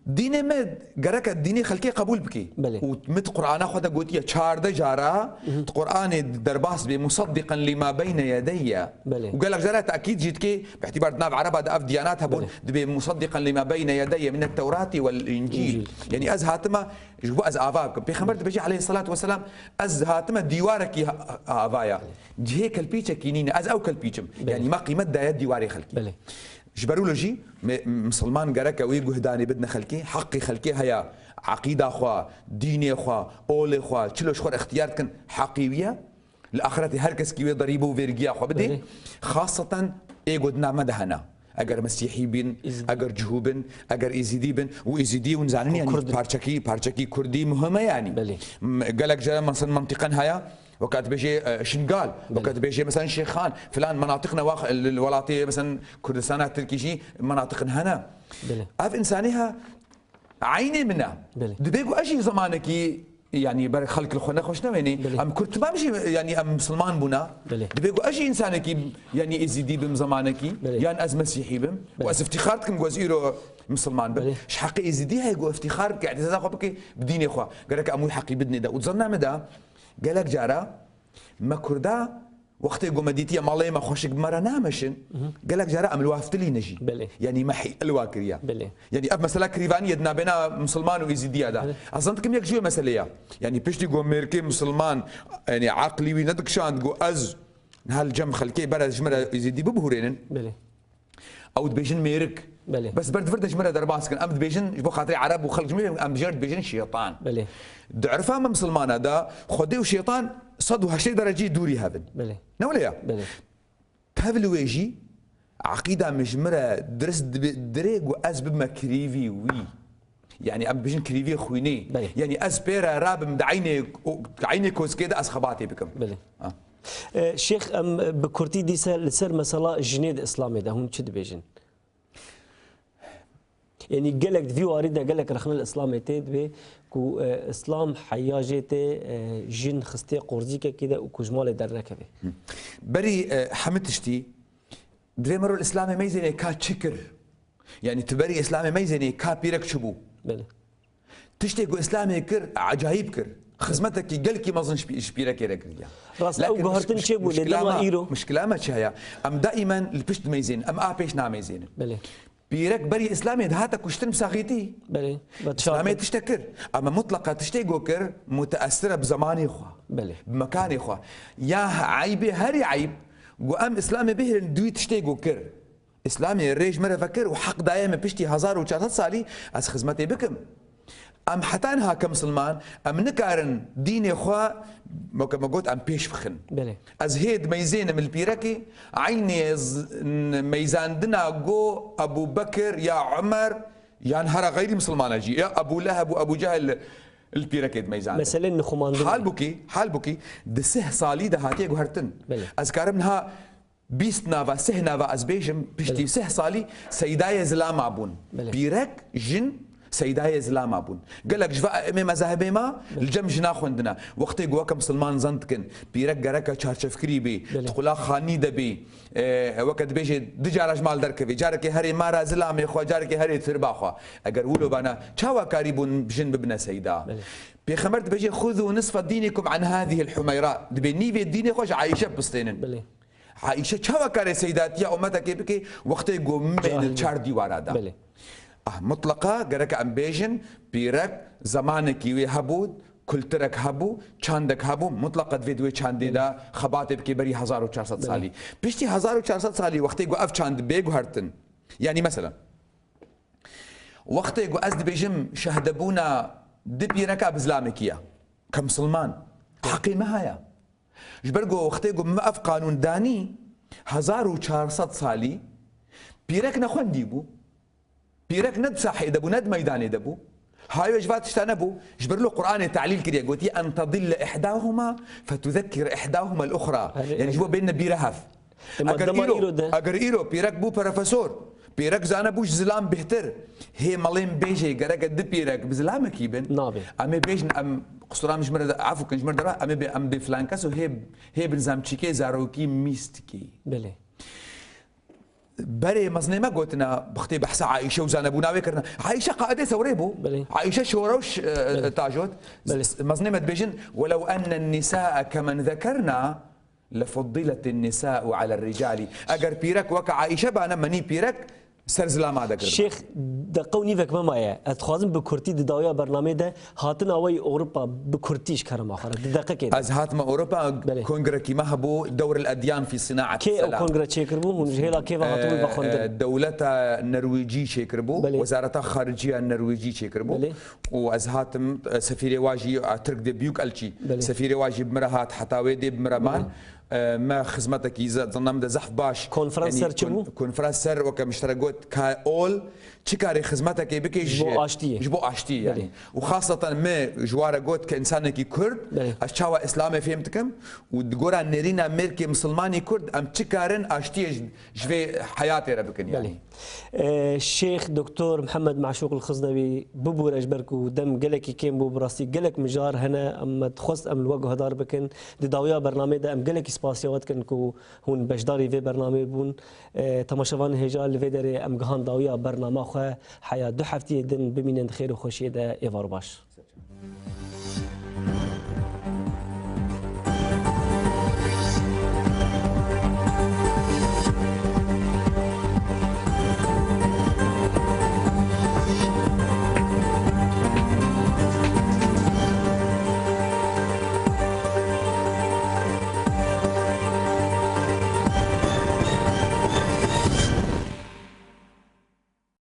ديني ما قرك الديني خلكي قبول بكي ومت قرآن خدا قوتيا شارده جارا قرآن درباس بمصدقا لما بين يدي وقال لك جارا تأكيد جيتكي باعتبار ناب عرب هذا أف دياناتها بون مصدقا لما بين يدي من التوراة والإنجيل يعني از هاتما جو از آفاكم بيخمرت بيجي عليه الصلاة والسلام از هاتما ديوارك آفايا جهيك البيتشا كينين از أو كالبيتشم يعني ما قيمة دايات ديواري خلكي جبرولوجي مسلمان قرك ويجو هداني بدنا خلكي حقي خلكي هيا عقيدة أخوا ديني أخوا أول أخوا تشلوش خور اختياركن حقيقية الآخرة هركس كي ضريبه وفيرجيا أخوا بدي خاصة إيجو دنا مدهنا أجر مسيحي بين أجر جهوبن أجر إيزيدي بن وإيزيدي ونزعنين يعني بارشكي كردي مهمة يعني قالك جا مثلا منطقة هيا وقت بيجي شنغال وقت بيجي مثلا شيخان فلان مناطقنا الولاطيه مثلا كردستان تركيشي مناطقنا هنا اف انسانها عيني منا دبيقو اجي زمانك يعني بر خلق الخنا خوش نويني ام كنت بمشي يعني ام مسلمان بنا دبيقو اجي انسانك يعني ازيدي بم زمانك يعني از مسيحي بم واز افتخاركم جوزيرو مسلمان بم اش حقي ازيدي هاي جو افتخارك اعتزاز اخوك بديني اخوا قالك اموي حقي بدني ده وتظننا مدى قالك جارا ما كردا وقت يقوم مديتيا مالي ما خوشك مرة نامشن قالك جارا أم الوافتلي نجي يعني ما حي الواكريا يعني أب مسألة كريفانية يدنا بين مسلمان وإزيديا ده أصلا كم يكجوا مسألة يعني بيشتي قوم ميركي مسلمان يعني عقلي ويندك شان تقول أز هالجم خلكي برا جمرة إزيدي ببهورين أو تبيجن ميرك بس برد فرد جمرة درباس كان أم تبيجن جبو خاطري عرب وخلق جمرة أم جرد بيجن شيطان دعرفها ما مسلمان هذا خدي وشيطان صدوا هالشيء درجي دوري هذا نوليا هذا الويجي عقيدة مجمرة درس دريق وأسبب ما كريفي وي يعني أم بيجن كريفي خويني يعني أسبيرا راب عيني كوز كده أسخباتي بكم شيخ أم بكرتي دي سر مسألة جنيد إسلامي ده هم شد بيجن يعني قالك فيو أريد قالك رخنا الإسلام تيد به كو إسلام حياجته جن خستي قرزيكا كده وكجمال دركه به بري حمتشتي دري مرة الإسلام ميزني كا شكر يعني تبري إسلام ميزني كا بيرك شبو تشتي كو إسلامي كر عجايب كر خدمتك قالكي ما ظنش شبيرك يركريا راس او قهرتن شبو لما ايرو مشكلة ما تشايا ام دائما البشت ميزين ام ابيش ناميزين بيرك بري اسلامي هاتا كشتن مساغيتي اسلامي تشتكر اما مطلقه تشتي جوكر متاثره بزماني اخوه بمكاني اخوه يا عيبي هري عيب وام اسلامي به دوي تشتي جوكر اسلامي الريج مره فكر وحق دائما بشتي 1400 سالي از خدمتي بكم ام حتانها كمسلمان ام نكارن ديني خوا كما قلت ام بيش بخن بله از هيد ميزين من البيركي عيني ميزان دنا جو ابو بكر يا عمر يا نهار غير مسلمان اجي يا ابو لهب وابو جهل البيركي ميزان مثلا نخمان حال بوكي دسه صالي ده هاتي هرتن از كارمنها بيست نافا سه نافا از بيجم بشتي سه صالي سيداي زلام ابون بيرك جن سيداي زلام ابون قال لك جفا امي مذاهبي ما الجم جنا خوندنا وقت جوا كمسلمان زنتكن بيرك جرك تشارش فكري بي تقولا خاني دبي وقت بيجي دجارج مال دركبي جارك هري مارا زلامي خو جارك هري تربا خو اگر ولو بنا تشاوا كاريبون بجن ببنا سيدا بيخمرت بيجي خذوا نصف دينكم عن هذه الحميراء دبي في ديني خوش عايشه بستينن عائشه چاوا کار سیداتیا امتك بكي وقت جو من الچار دیوارا دا مطلقه گرك امبيجن بيرك زمانك وي هبود كلترك هبو چاندك هبو مطلقه فيديو چاندي دا خباتب كي بري 1400 سالي بيشتي 1400 سالي وقت جو اف چاند بيغ هرتن يعني مثلا وقت جو ازد بيجم شهدبونا دبيرك بزلامكيه كمسلمان حقي ما هيا جبرگو وقتی گو مف قانون دانی 1400 سالی پیرک نخوندی بو پیرک ند ساحه دبو ند میدان دبو هاي جفات اشتنبو جبر له قران تعليل كده قلت ان تضل احداهما فتذكر احداهما الاخرى يعني جوا بين بيرهف اگر ايرو بيرك بو بروفيسور بيرك زانا بوش زلام بهتر هي مالين بيجي قرق دب بيرك بزلامك كيبن نابي امي بيجن ام قصرام جمر عفوا كنجمر درا امي ام دي فلانكاس هي بنزام تشيكي زاروكي ميستكي بله بري مزني ما قلتنا بختي بحث عائشه وزانبونا وكرنا عائشه قاعده ثوريبو عائشه شوروش تاجوت مزني ما تبيجن ولو ان النساء كمن ذكرنا لفضلت النساء على الرجال اگر بيرك وك عائشه بانا مني بيرك سرزلام هذا شيخ دقوني فيك ما معايا اتخازم بكرتي داويا برنامج ده هاتنا اوي اوروبا بكرتيش كرم اخر دقيقه كده از هاتما اوروبا كونغركي ما هبو دور الاديان في صناعه السلام كي كونغرا تشيكربو ونجهلا كيف هاتوا بخوندن دولتها النرويجي تشيكربو وزارتها خارجيه النرويجي تشيكربو واز هاتم سفير واجي ترك دي بيوك الشي سفير واجي بمرهات حتاوي دي بمرمان ما خدمتك اذا ظننا زحف باش كونفرنسر تشبو كونفرنسر وكمشتركوت كاول تشكاري خدمتك بكي جبو اشتي يعني وخاصه ما جوار قوت كانسان كي كرد اشتوا اسلامي فهمتكم وتقول نيرينا ميركي مسلماني كرد ام تشكارن اشتي جفي حياتي ربكن يعني الشيخ دكتور محمد معشوق الخزنوي ببور اجبركو دم قلك كيم بو براسي قلك مجار هنا اما تخص ام الوجه هدار بكن دي داويا برنامج ده ام قلك سپاسیات کن کو هون بجداری و برنامه بون تماشاوان هجال و داره ام گهان داویا برنامه خو حیا دو هفته دن ببینند خیر و خوشی ده ایوار باش